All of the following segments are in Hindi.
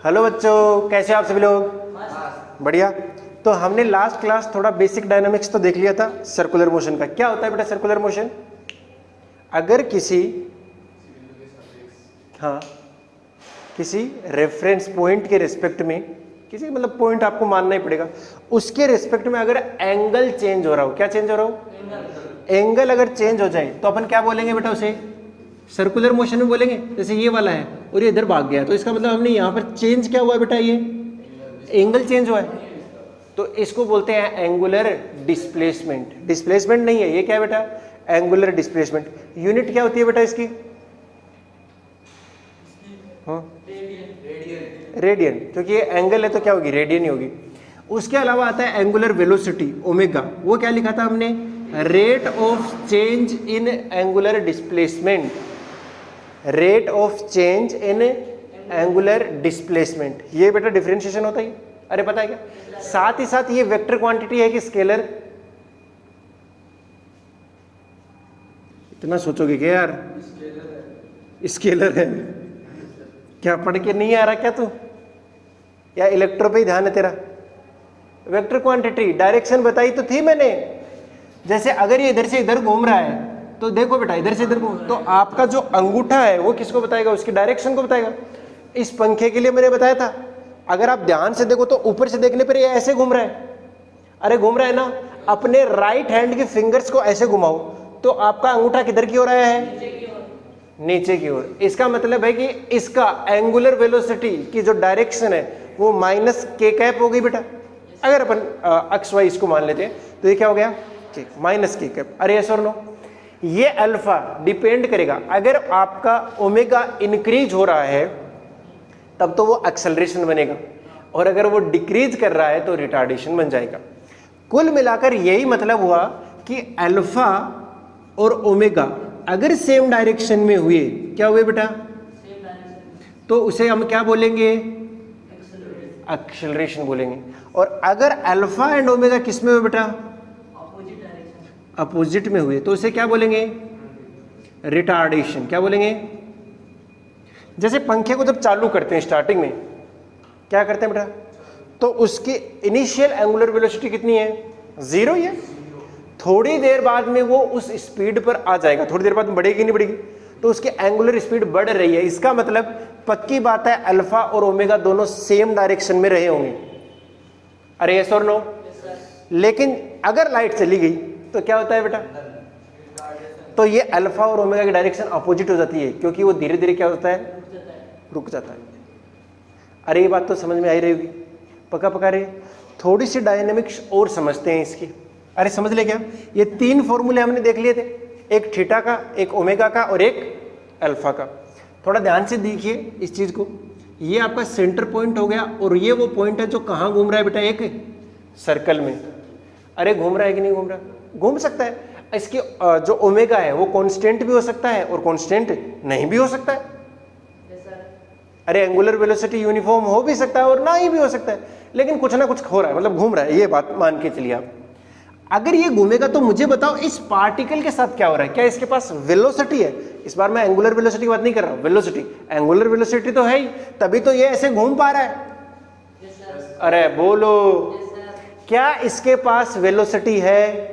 हेलो बच्चों, कैसे आप सभी लोग? बढ़िया। तो हमने लास्ट क्लास थोड़ा बेसिक डायनामिक्स तो देख लिया था सर्कुलर मोशन का। क्या होता है बेटा सर्कुलर मोशन? अगर किसी किसी रेफरेंस पॉइंट के रिस्पेक्ट में, किसी मतलब पॉइंट आपको मानना ही पड़ेगा, उसके रिस्पेक्ट में अगर एंगल चेंज हो रहा हो, क्या चेंज हो रहा हो? एंगल अगर चेंज हो जाए तो अपन क्या बोलेंगे बेटा उसे? सर्कुलर मोशन में बोलेंगे। जैसे ये वाला है और ये इधर भाग गया तो इसका मतलब हमने यहाँ पर चेंज क्या हुआ बेटा? ये एंगल चेंज हुआ है, तो इसको बोलते हैं एंगुलर डिस्प्लेसमेंट। डिस्प्लेसमेंट नहीं है ये, क्या है बेटा? Angular displacement. यूनिट क्या होती है बेटा इसकी? रेडियन, क्योंकि ये एंगल है तो क्या होगी? रेडियन ही होगी। उसके अलावा आता है एंगुलर वेलोसिटी ओमेगा। वो क्या लिखा था हमने? Rate of change in angular displacement. Rate of change in angular displacement, ये बेटा डिफरेंशिएशन होता है। अरे पता है क्या? साथ ही साथ ये वेक्टर क्वांटिटी है कि स्केलर? इतना सोचोगे क्या यार? स्केलर है। क्या पढ़ के नहीं आ रहा क्या तू? या इलेक्ट्रो पे ही ध्यान है तेरा? वेक्टर क्वांटिटी डायरेक्शन बताई तो थी मैंने। जैसे अगर ये इधर से इधर घूम रहा है तो देखो बेटा इधर से इधर घूम, तो आपका जो अंगूठा है वो किसको बताएगा? उसकी डायरेक्शन को बताएगा। इस पंखे के लिए मैंने बताया था, अगर आप ध्यान से देखो तो ऊपर से देखने पर ये ऐसे घूम रहा है। अरे घूम रहा है ना? अपने राइट हैंड के फिंगर्स को ऐसे घुमाओ तो आपका अंगूठा किधर की ओर आया है? नीचे की ओर। इसका मतलब है कि इसका एंगुलर वेलोसिटी की जो डायरेक्शन है वो माइनस के कैप हो गई बेटा। अगर अपन एक्स वाई इसको मान लेते हैं तो ये क्या हो गया? माइनस के कैप। अरे यस और नो? ये अल्फा डिपेंड करेगा, अगर आपका ओमेगा इंक्रीज हो रहा है तब तो वो एक्सेलरेशन बनेगा, और अगर वो डिक्रीज कर रहा है तो रिटार्डेशन बन जाएगा। कुल मिलाकर यही मतलब हुआ कि अल्फा और ओमेगा अगर सेम डायरेक्शन में हुए, क्या हुए बेटा? तो उसे हम क्या बोलेंगे? एक्सेलरेशन बोलेंगे। और अगर अल्फा एंड ओमेगा किस में हुए बेटा? अपोजिट में हुए तो उसे क्या बोलेंगे? रिटार्डेशन। क्या बोलेंगे? जैसे पंखे को जब चालू करते हैं स्टार्टिंग में क्या करते हैं बेटा? तो उसकी इनिशियल एंगुलर वेलोसिटी कितनी है? 0 ही है। थोड़ी देर बाद में वो उस स्पीड पर आ जाएगा, थोड़ी देर बाद में बढ़ेगी नहीं बढ़ेगी, तो उसकी एंगुलर स्पीड बढ़ रही है। इसका मतलब पक्की बात है अल्फा और ओमेगा दोनों सेम डायरेक्शन में रहे होंगे। अरे यस और नो? लेकिन अगर लाइट चली गई तो क्या होता है बेटा? तो ये अल्फा और ओमेगा की डायरेक्शन अपोजिट हो जाती है, क्योंकि वो धीरे धीरे क्या होता है? रुक जाता है। अरे ये बात तो समझ में आई रही होगी, पक्का पक्का रही। थोड़ी सी डायनेमिक्स और समझते हैं इसकी। अरे समझ ले क्या? ये 3 फॉर्मूले हमने देख लिए थे, एक थीटा का, एक ओमेगा का और एक अल्फा का। थोड़ा ध्यान से देखिए इस चीज को। ये आपका सेंटर पॉइंट हो गया, और ये वो पॉइंट है जो कहाँ घूम रहा है बेटा? एक सर्कल में। अरे घूम रहा है कि नहीं घूम रहा? घूम सकता है। इसकी जो ओमेगा है वो कांस्टेंट भी हो सकता है और कांस्टेंट नहीं भी हो सकता है। अरे एंगुलर वेलोसिटी यूनिफॉर्म हो भी सकता है और ना ही भी हो सकता है, लेकिन कुछ ना कुछ हो रहा है, मतलब घूम रहा है, ये बात मान के चलिए आप। अगर ये घूमेगा तो मुझे बताओ इस पार्टिकल के साथ क्या हो रहा है? क्या इसके पास वेलोसिटी है? इस बार मैं एंगुलर वेलोसिटी की बात नहीं कर रहा हूं, वेलोसिटी। एंगुलर वेलोसिटी तो है ही, तभी तो ये ऐसे घूम पा रहा है। अरे बोलो, क्या इसके पास वेलोसिटी है?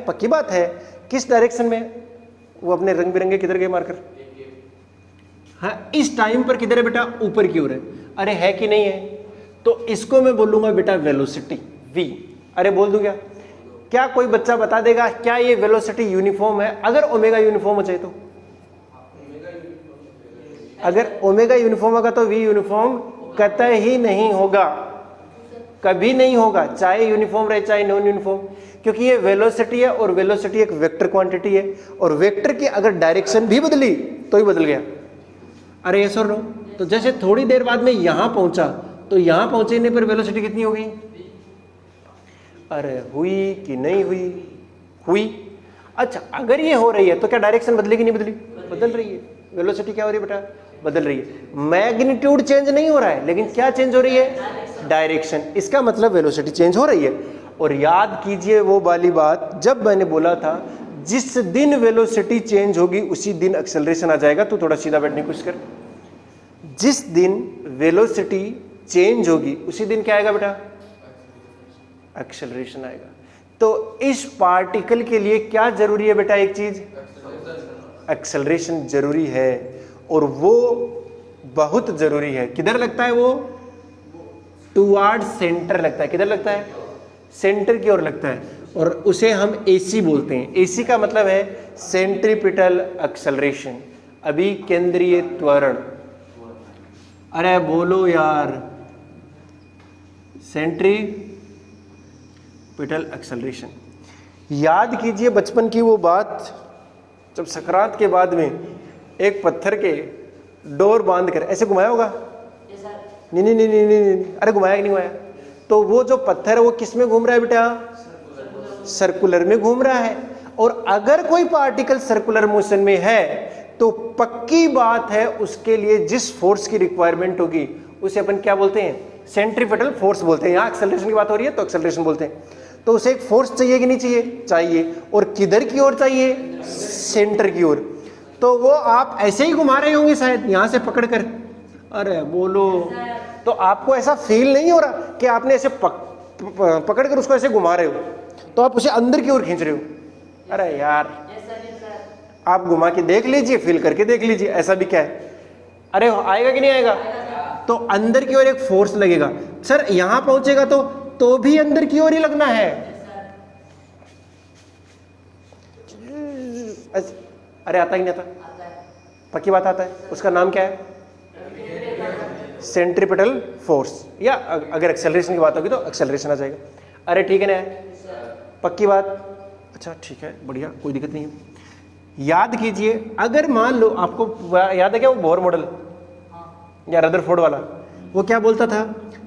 पक्की बात है। किस डायरेक्शन में? वो अपने रंग बिरंगे किधर गए मार्कर? हाँ, इस टाइम पर किधर है बेटा? ऊपर की ओर है। अरे है कि नहीं है? तो इसको मैं बोलूंगा बेटा वेलोसिटी, v। अरे बोल दूं क्या? क्या कोई बच्चा बता देगा क्या ये वेलोसिटी यूनिफॉर्म है? अगर ओमेगा यूनिफॉर्म हो जाए तो? अगर ओमेगा यूनिफॉर्म होगा तो v यूनिफॉर्म कतई ही नहीं होगा, कभी नहीं होगा, चाहे यूनिफॉर्म रहे चाहे नॉन यूनिफॉर्म, क्योंकि ये वेलोसिटी है और वेलोसिटी एक वेक्टर क्वांटिटी है, और वेक्टर की अगर डायरेक्शन भी बदली तो ही बदल गया। अरे यस और नो? तो जैसे थोड़ी देर बाद में यहां पहुंचा तो यहां पहुंचने पर वेलोसिटी कितनी हो गई? अरे हुई कि नहीं हुई? हुई। अच्छा, अगर ये हो रही है तो क्या डायरेक्शन बदलेगी नहीं बदली? बदल रही है। वेलोसिटी क्या हो रही है बेटा? बदल रही है। मैग्नीट्यूड चेंज नहीं हो रहा है, लेकिन क्या चेंज हो रही है? डायरेक्शन। इसका मतलब वेलोसिटी चेंज हो रही है। और याद कीजिए वो वाली बात जब मैंने बोला था जिस दिन वेलोसिटी चेंज होगी उसी दिन एक्सेलरेशन आ जाएगा। तो थोड़ा सीधा बैठने की कोशिश कर। जिस दिन वेलोसिटी चेंज होगी उसी दिन क्या आएगा बेटा? एक्सेलरेशन आएगा। तो इस पार्टिकल के लिए क्या जरूरी है बेटा? एक चीज, एक्सेलरेशन जरूरी है, और वो बहुत जरूरी है। किधर लगता है वो? टुवार्ड सेंटर लगता है। किधर लगता है? सेंटर की ओर लगता है, और उसे हम एसी बोलते हैं। एसी का मतलब है सेंट्रीपिटल एक्सेलरेशन, अभिकेंद्रीय त्वरण। अरे बोलो यार, सेंट्रीपिटल एक्सेलरेशन। याद कीजिए बचपन की वो बात, जब सकरात के बाद में एक पत्थर के डोर बांध कर ऐसे घुमाया होगा? नहीं नहीं नहीं नहीं नहीं, अरे घुमाया कि नहीं घुमाया? तो वो जो पत्थर है वो किस में घूम रहा है बेटा? सर्कुलर में घूम रहा है। और अगर कोई पार्टिकल सर्कुलर मोशन में है तो पक्की बात है उसके लिए जिस फोर्स की रिक्वायरमेंट होगी उसे अपन क्या बोलते हैं? सेंट्रीपिटल फोर्स बोलते हैं। यहाँ एक्सेलरेशन की बात हो रही है तो एक्सेलरेशन बोलते हैं। तो उसे एक फोर्स चाहिए कि नहीं चाहिए? चाहिए। और किधर की ओर चाहिए? सेंटर की ओर। तो वो आप ऐसे ही घुमा रहे होंगे शायद, यहां से पकड़ कर। अरे बोलो, तो आपको ऐसा फील नहीं हो रहा कि आपने ऐसे पकड़ कर उसको ऐसे घुमा रहे हो, तो आप उसे अंदर की ओर खींच रहे हो? अरे यार, आप घुमा के देख लीजिए, फील करके देख लीजिए, ऐसा भी क्या है? अरे आएगा कि नहीं आएगा? तो अंदर की ओर एक फोर्स लगेगा। सर यहां पहुंचेगा तो भी अंदर की ओर ही लगना है। अरे आता ही नहीं आता? पक्की बात आता है। उसका नाम क्या है? सेंट्रीपिटल फोर्स, या अगर एक्सेलरेशन की बात होगी तो एक्सेलरेशन आ जाएगा। अरे ठीक है ना, पक्की बात? अच्छा ठीक है, बढ़िया, कोई दिक्कत नहीं है। याद कीजिए, अगर मान लो आपको याद है क्या वो बोर मॉडल या रदरफोर्ड वाला, वो क्या बोलता था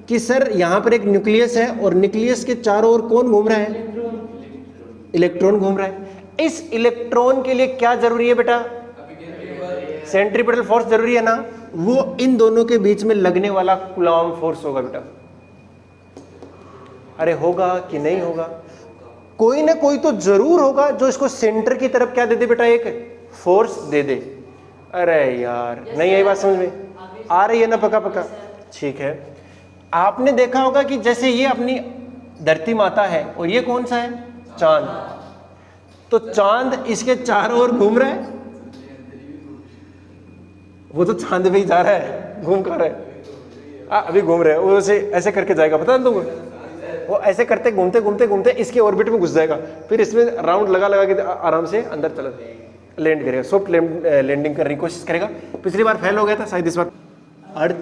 कि सर यहाँ पर एक न्यूक्लियस है और न्यूक्लियस के चारों ओर कौन घूम रहा है? इलेक्ट्रॉन घूम रहा है। इस इलेक्ट्रॉन के लिए क्या जरूरी है बेटा? सेंट्रीपिटल फोर्स जरूरी है ना? वो इन दोनों के बीच में लगने वाला कूलॉम फोर्स होगा बेटा। अरे होगा कि नहीं होगा? कोई ना कोई तो जरूर होगा जो इसको सेंटर की तरफ क्या दे दे बेटा? एक फोर्स दे दे। अरे यार, नहीं आई बात समझ में? आ रही है ना? पक्का पक्का, ठीक है। आपने देखा होगा कि जैसे ये अपनी धरती माता है और ये कौन सा है? चांद। तो चांद इसके चारों ओर घूम रहा है। वो तो चांद पे ही जा रहा है, घूम कर रहा है। अभी घूम रहा है वो, ऐसे करके जाएगा, पता है तुमको? वो ऐसे करते घूमते घूमते घूमते इसके ऑर्बिट में घुस जाएगा, फिर इसमें राउंड लगा लगा के आराम से अंदर चला लैंड करेगा। सॉफ्ट लैंडिंग करने की कोशिश करेगा। पिछली बार फेल हो गया था शायद, इस बार अर्थ,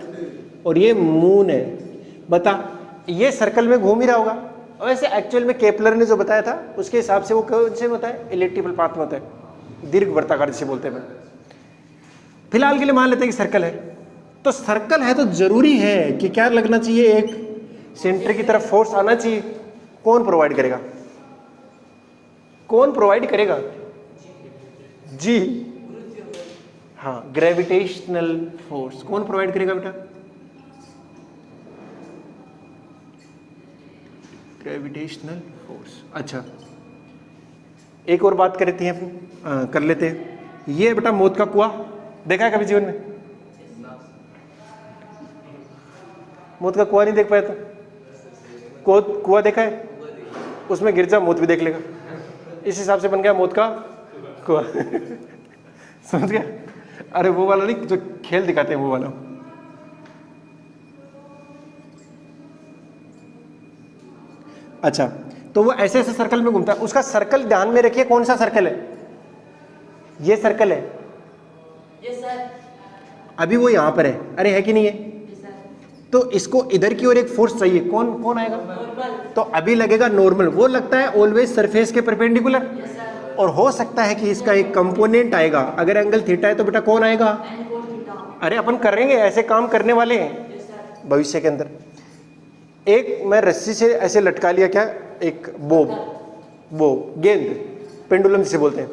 और ये मून है। बता, ये सर्कल में घूम ही रहा होगा। और वैसे एक्चुअल में केपलर ने जो बताया था उसके हिसाब से वो कौन से होता है? इलिप्टिकल पाथ में होता है, दीर्घ वृत्ताकार जिसे बोलते हैं। फिलहाल के लिए मान लेते हैं कि सर्कल है। तो सर्कल है तो जरूरी है कि क्या लगना चाहिए? एक सेंटर की तरफ फोर्स आना चाहिए। कौन प्रोवाइड करेगा? कौन प्रोवाइड करेगा? जी हाँ, ग्रेविटेशनल फोर्स। कौन प्रोवाइड करेगा बेटा? Gravitational force. अच्छा, एक और बात कर लेते हैं। ये बेटा मौत का कुआं देखा है कभी जीवन में? मौत का कुआं नहीं देख पाया तो कुआं देखा है? उसमें गिर जा, मौत भी देख लेगा। इस हिसाब से बन गया मौत का कुआं। समझ गया? अरे वो वाला नहीं जो खेल दिखाते हैं, वो वाला। अच्छा, तो वो ऐसे ऐसे सर्कल में घूमता है। उसका सर्कल ध्यान में रखिए, कौन सा सर्कल है? ये सर्कल है। अभी वो यहां पर है, अरे है कि नहीं है? तो इसको इधर की ओर एक फोर्स चाहिए। कौन कौन आएगा? तो अभी लगेगा नॉर्मल। वो लगता है ऑलवेज सरफेस के परपेंडिकुलर। और हो सकता है कि इसका एक कंपोनेंट आएगा। अगर एंगल थीटा है तो बेटा कौन आएगा? अरे अपन करेंगे, ऐसे काम करने वाले हैं भविष्य के अंदर। एक मैं रस्सी से ऐसे लटका लिया, क्या? एक बोब गेंद, पेंडुलम जिसे बोलते हैं,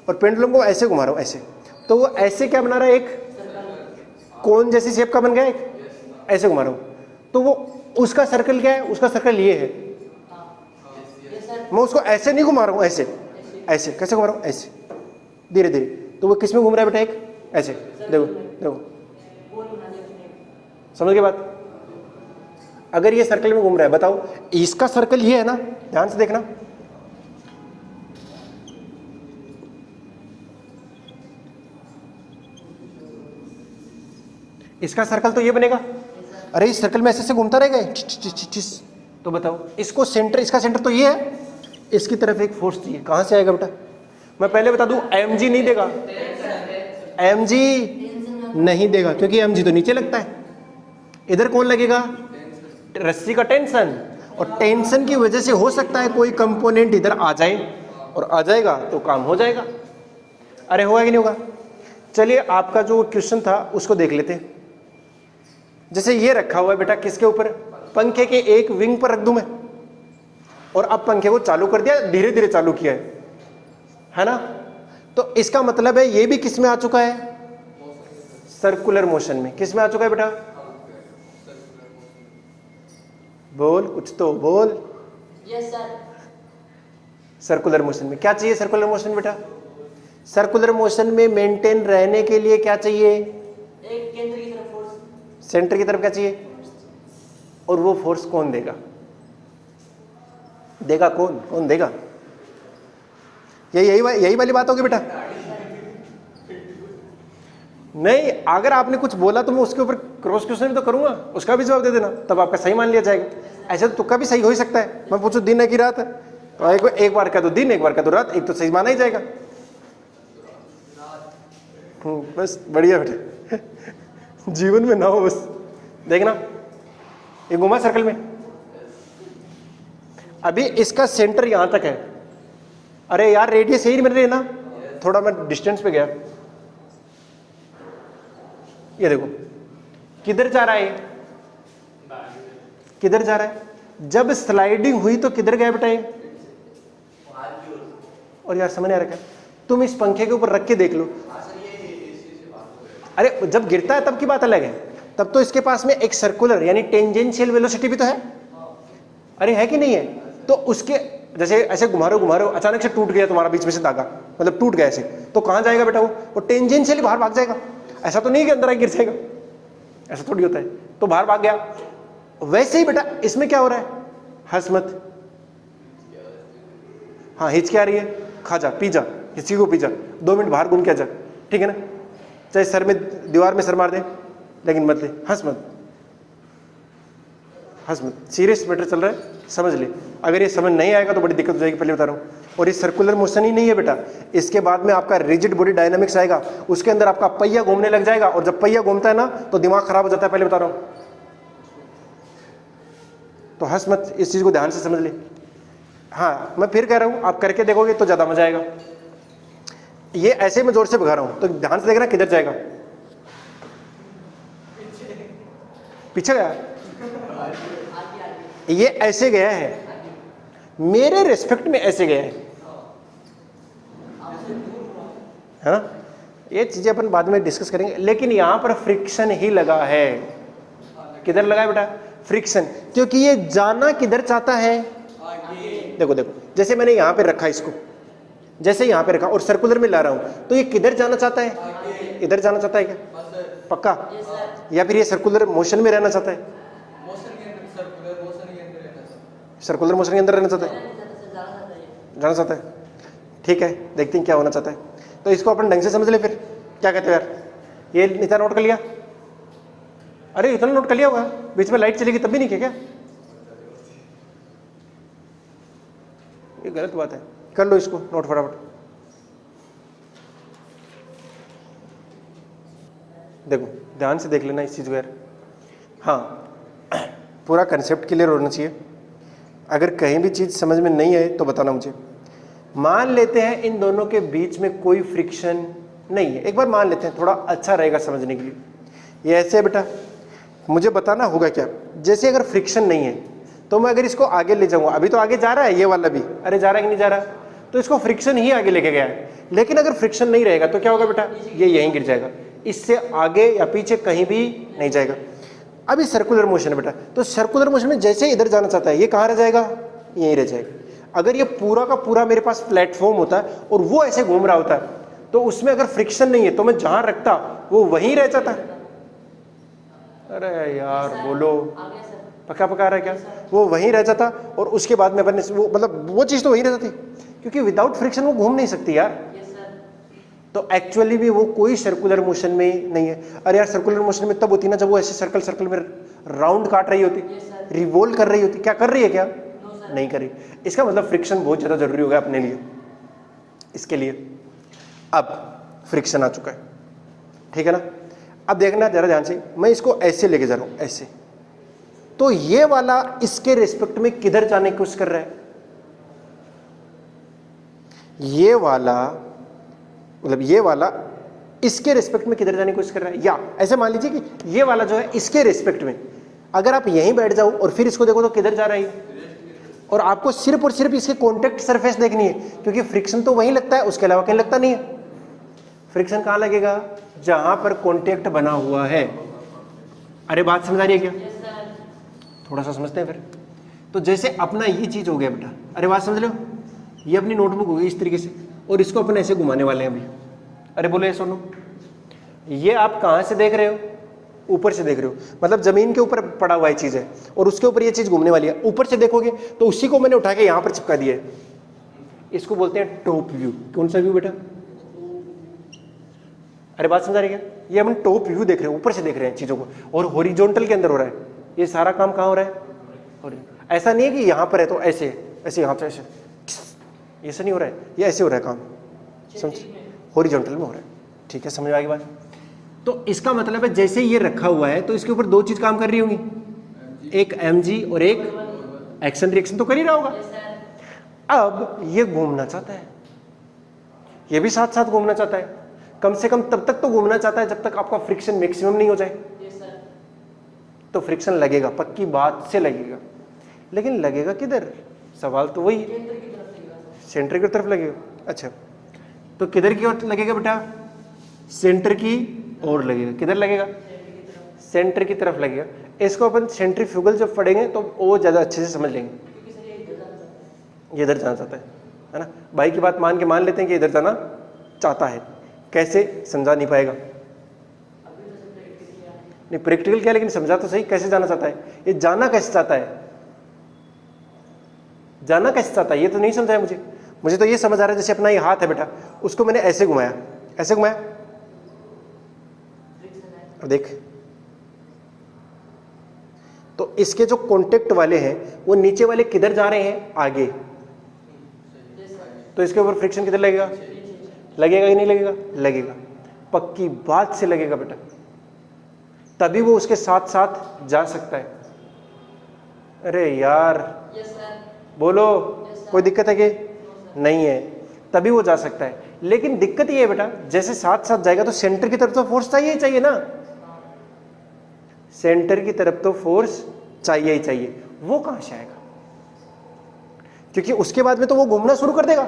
और पेंडुलम को ऐसे घुमा रहा हूं, ऐसे। तो वो ऐसे क्या बना रहा है? एक कोन जैसी शेप का बन गया। एक ऐसे घुमा रहा हूं, तो वो उसका सर्कल क्या है? उसका सर्कल ये है। मैं उसको ऐसे नहीं घुमा रहा हूं, ऐसे ऐसे कैसे घुमा रहा हूं? ऐसे धीरे धीरे। तो वो किस में घूम रहा है बेटा? एक ऐसे। देखो देखो, समझ गए बात? अगर ये सर्कल में घूम रहा है, बताओ इसका सर्कल ये है ना, ध्यान से देखना, इसका सर्कल तो ये बनेगा। अरे इस सर्कल में ऐसे से घूमता रहेगा, तो बताओ इसको सेंटर, इसका सेंटर तो ये है, इसकी तरफ एक फोर्स चाहिए, कहां से आएगा बेटा? मैं पहले बता दूं, mg नहीं देगा, mg नहीं देगा, क्योंकि mg तो नीचे लगता है। इधर कौन लगेगा? रस्सी का टेंशन, और टेंशन की वजह से हो सकता है कोई कंपोनेंट इधर आ जाए, और आ जाएगा तो काम हो जाएगा। अरे होगा कि नहीं होगा? चलिए आपका जो क्वेश्चन था उसको देख लेते हैं। जैसे ये रखा हुआ है बेटा, किसके ऊपर? पंखे के एक विंग पर रख दूं मैं, और अब पंखे को चालू कर दिया, धीरे धीरे चालू किया है ना? तो इसका मतलब है ये भी किस में आ चुका है? सर्कुलर मोशन में। किस में आ चुका है बेटा? बोल, कुछ तो बोल। Yes sir. सर्कुलर मोशन में क्या चाहिए? सर्कुलर मोशन बेटा, सर्कुलर मोशन में मेंटेन रहने के लिए क्या चाहिए? एक केंद्र की तरफ फोर्स, सेंटर की तरफ क्या चाहिए? और वो फोर्स कौन देगा? देगा कौन? कौन देगा? यही वाली बात होगी बेटा। नहीं, अगर आपने कुछ बोला तो मैं उसके ऊपर क्रॉस क्वेश्चन भी तो करूंगा, उसका भी जवाब दे देना, तब आपका सही मान लिया जाएगा। ऐसे तो तुक्का भी सही हो ही सकता है। मैं पूछूं दिन है कि रात है, तो एक बार का तो दिन, एक बार का तो रात, एक तो सही माना ही जाएगा। बस बढ़िया बेटे, जीवन में ना हो बस। देखना ये घुमा सर्कल में, अभी इसका सेंटर यहां तक है। अरे यार रेडियस यही मिल रही है ना, थोड़ा मैं डिस्टेंस पे गया। ये देखो किधर जा रहा है, किधर जा रहा है? जब स्लाइडिंग हुई तो किधर गया बेटा ये? और यार समझ नहीं आ रहा क्या? तुम इस पंखे के ऊपर रख के देख लो। अरे जब गिरता है तब की बात अलग है, तब तो इसके पास में एक सर्कुलर यानी टेंजेंशियल वेलोसिटी भी तो है। अरे है कि नहीं है? तो उसके जैसे ऐसे घुमा रहे हो, अचानक से टूट गया तुम्हारा बीच में से धागा, मतलब टूट गया ऐसे, तो कहां जाएगा बेटा? वो टेंजेंशियली बाहर भाग जाएगा। ऐसा तो नहीं कि अंदर आके गिर जाएगा, ऐसा थोड़ी होता है। तो बाहर भाग गया। वैसे ही बेटा इसमें क्या हो रहा है? हंस मत, हाँ हिचकी आ रही है, खा जा, पी जा, हिचकी को पी जा, 2 मिनट बाहर घूम के आ जा, ठीक है ना? चाहे सर में, दीवार में सर मार दे, लेकिन मत ले, हंस मत, हंस मत। सीरियस मैटर चल रहा है, समझ ले। अगर ये समझ नहीं आएगा तो बड़ी दिक्कत हो जाएगी, पहले बता रहा हूँ। और ये सर्कुलर मोशन ही नहीं है बेटा, इसके बाद में आपका रिजिड बॉडी डायनामिक्स आएगा, उसके अंदर आपका पहिया घूमने लग जाएगा, और जब पहिया घूमता है ना तो दिमाग खराब हो जाता है, पहले बता रहा हूँ। तो हंस मत, इस चीज को ध्यान से समझ ले। हाँ मैं फिर कह रहा हूँ, आप करके देखोगे तो ज्यादा मजा आएगा। ये ऐसे मैं जोर से भगा रहा हूँ, तो ध्यान से देखना किधर जाएगा। पीछे गया, ये ऐसे गया है, मेरे रिस्पेक्ट में ऐसे गया है ना? ये चीजें अपन बाद में डिस्कस करेंगे, लेकिन यहां पर फ्रिक्शन ही लगा है। किधर लगा है बेटा? फ्रिक्शन, क्योंकि ये जाना किधर चाहता है? देखो देखो, जैसे मैंने यहां पे रखा इसको, जैसे यहां पे रखा और सर्कुलर में ला रहा हूं, तो ये किधर जाना चाहता है? इधर जाना चाहता है क्या? पक्का? या फिर ये सर्कुलर मोशन में रहना चाहता है? सर्कुलर मोशन के अंदर रहना चाहता है, जाना चाहता है। ठीक है, देखते हैं क्या होना चाहता है। तो इसको अपन ढंग से समझ ले। फिर क्या कहते हो यार? ये इतना नोट कर लिया? अरे इतना नोट कर लिया होगा, बीच में लाइट चलेगी तब भी नहीं किया क्या? ये गलत बात है, कर लो इसको नोट फटाफट। देखो ध्यान से देख लेना इस चीज को यार। हाँ पूरा कंसेप्ट क्लियर होना चाहिए। अगर कहीं भी चीज समझ में नहीं आए तो बताना मुझे। मान लेते हैं इन दोनों के बीच में कोई फ्रिक्शन नहीं है, एक बार मान लेते हैं, थोड़ा अच्छा रहेगा समझने के लिए। ये ऐसे है बेटा, मुझे बताना होगा क्या। जैसे अगर फ्रिक्शन नहीं है तो मैं अगर इसको आगे ले जाऊंगा, अभी तो आगे जा रहा है ये वाला भी, अरे जा रहा है कि नहीं जा रहा, तो इसको फ्रिक्शन ही आगे लेके गया है। लेकिन अगर फ्रिक्शन नहीं रहेगा तो क्या होगा बेटा? ये यहीं गिर जाएगा, इससे आगे या पीछे कहीं भी नहीं जाएगा। अभी सर्कुलर मोशन है बेटा, तो सर्कुलर मोशन में जैसे इधर जाना चाहता है, ये कहाँ रह जाएगा? यहीं रह जाएगा। अगर ये पूरा का पूरा मेरे पास प्लेटफॉर्म होता है और वो ऐसे घूम रहा होता है, तो उसमें अगर फ्रिक्शन नहीं है तो मैं जहां रखता वो वहीं रह जाता है। अरे यार बोलो, आ गया सर। पका पका रहा है क्या? वो वहीं रह जाता और उसके बाद में अपन वो मतलब वो चीज़ तो वहीं रह जाती, क्योंकि विदाउट फ्रिक्शन वो घूम नहीं सकती यार। Yes sir. तो एक्चुअली भी वो कोई सर्कुलर मोशन में नहीं है। अरे यार सर्कुलर मोशन में तब होती ना जब वो ऐसे सर्कल सर्कल में राउंड काट रही होती, यस सर। रिवोल्व कर रही होती। क्या कर रही है? क्या नो सर। नहीं कर रही। इसका मतलब फ्रिक्शन बहुत ज़्यादा जरूरी हो गया अपने लिए, इसके लिए। अब फ्रिक्शन आ चुका है, ठीक है ना। अब देखना जरा ध्यान से, मैं इसको ऐसे लेके जा रहा हूं, ऐसे। तो ये वाला इसके रिस्पेक्ट में किधर जाने की कोशिश कर रहा है? ये वाला मतलब ये वाला इसके रिस्पेक्ट में किधर जाने की कोशिश कर रहा है? या ऐसे मान लीजिए कि ये वाला जो है इसके रिस्पेक्ट में, अगर आप यहीं बैठ जाओ और फिर इसको देखो तो किधर जा रहा है? और आपको सिर्फ और सिर्फ इसके कॉन्टेक्ट सरफेस देखनी है, क्योंकि फ्रिक्शन तो वहीं लगता है, उसके अलावा कहीं लगता नहीं है। फ्रिक्शन कहां लगेगा? जहां पर कॉन्टेक्ट बना हुआ है। अरे बात समझ आ रही है क्या? Yes sir. थोड़ा सा समझते हैं फिर। तो जैसे अपना ये चीज हो गया बेटा, अरे बात समझ लो, ये अपनी नोटबुक हो गई इस तरीके से, और इसको अपन ऐसे घुमाने वाले हैं अभी। अरे बोलो ये सुनो, ये आप कहां से देख रहे हो? ऊपर से देख रहे हो, मतलब जमीन के ऊपर पड़ा हुआ ये चीज है और उसके ऊपर ये चीज घूमने वाली है। ऊपर से देखोगे तो उसी को मैंने उठा के यहां पर चिपका दिया है। इसको बोलते हैं टॉप व्यू। कौन सा व्यू बेटा? अरे बात समझा रही क्या? ये हम टॉप व्यू देख रहे हैं, ऊपर से देख रहे हैं चीजों को, और हॉरिजॉन्टल के अंदर हो रहा है। ये सारा काम कहाँ हो रहा है? ऐसा नहीं है कि यहां पर है तो ऐसे ऐसे यहां से ऐसे, ऐसा नहीं हो रहा है, ये ऐसे हो रहा है काम, समझ, हॉरिजॉन्टल में हो रहा है। ठीक है, समझ आ गई बात? तो इसका मतलब है जैसे ये रखा हुआ है तो इसके ऊपर दो चीज काम कर रही होंगी, एक mg और एक एक्शन रिएक्शन तो कर ही रहा होगा। Yes sir. अब ये घूमना चाहता है, ये भी साथ साथ घूमना चाहता है। कम से कम तब तक तो घूमना चाहता है जब तक आपका फ्रिक्शन मैक्सिमम नहीं हो जाए। Yes sir. तो फ्रिक्शन लगेगा, पक्की बात से लगेगा, लेकिन लगेगा किधर? सवाल तो वही है, केंद्र की तरफ लगेगा सर। सेंटर की तरफ लगेगा। अच्छा, तो किधर की ओर लगेगा बेटा? सेंटर की ओर लगेगा। किधर लगेगा? सेंटर की तरफ लगेगा। इसको अपन सेंट्रीफ्यूगल जब पढ़ेंगे तो वो ज़्यादा अच्छे से समझ लेंगे। क्योंकि सर ये इधर जाना चाहता है। ये इधर जाना चाहता है ना। भाई की बात मान के मान लेते हैं कि इधर जाना चाहता है। कैसे? समझा नहीं पाएगा। अभी तो सर प्रैक्टिस किया। नहीं प्रैक्टिकल क्या, लेकिन समझा तो सही कैसे जाना चाहता है। ये जाना कैसे चाहता है? जाना कैसे चाहता है ये तो नहीं समझा है मुझे। मुझे तो ये समझ आ रहा है जैसे अपना ये हाथ है बेटा, उसको मैंने ऐसे घुमाया, ऐसे घुमाया, फ्रिक्शन है। अब देख, तो इसके जो कांटेक्ट वाले हैं वो नीचे वाले किधर जा रहे हैं? आगे। Yes sir. तो इसके ऊपर फ्रिक्शन किधर लगेगा? लगेगा कि नहीं लगेगा? लगेगा, पक्की बात से लगेगा बेटा, तभी वो उसके साथ साथ जा सकता है। अरे यार यस सर। बोलो, कोई दिक्कत है कि नहीं है? तभी वो जा सकता है। लेकिन दिक्कत ये है बेटा, जैसे साथ साथ जाएगा तो सेंटर की तरफ तो फोर्स चाहिए ही चाहिए ना। सेंटर की तरफ तो फोर्स चाहिए ही चाहिए। वो कहां से आएगा? क्योंकि उसके बाद में तो वो घूमना शुरू कर देगा।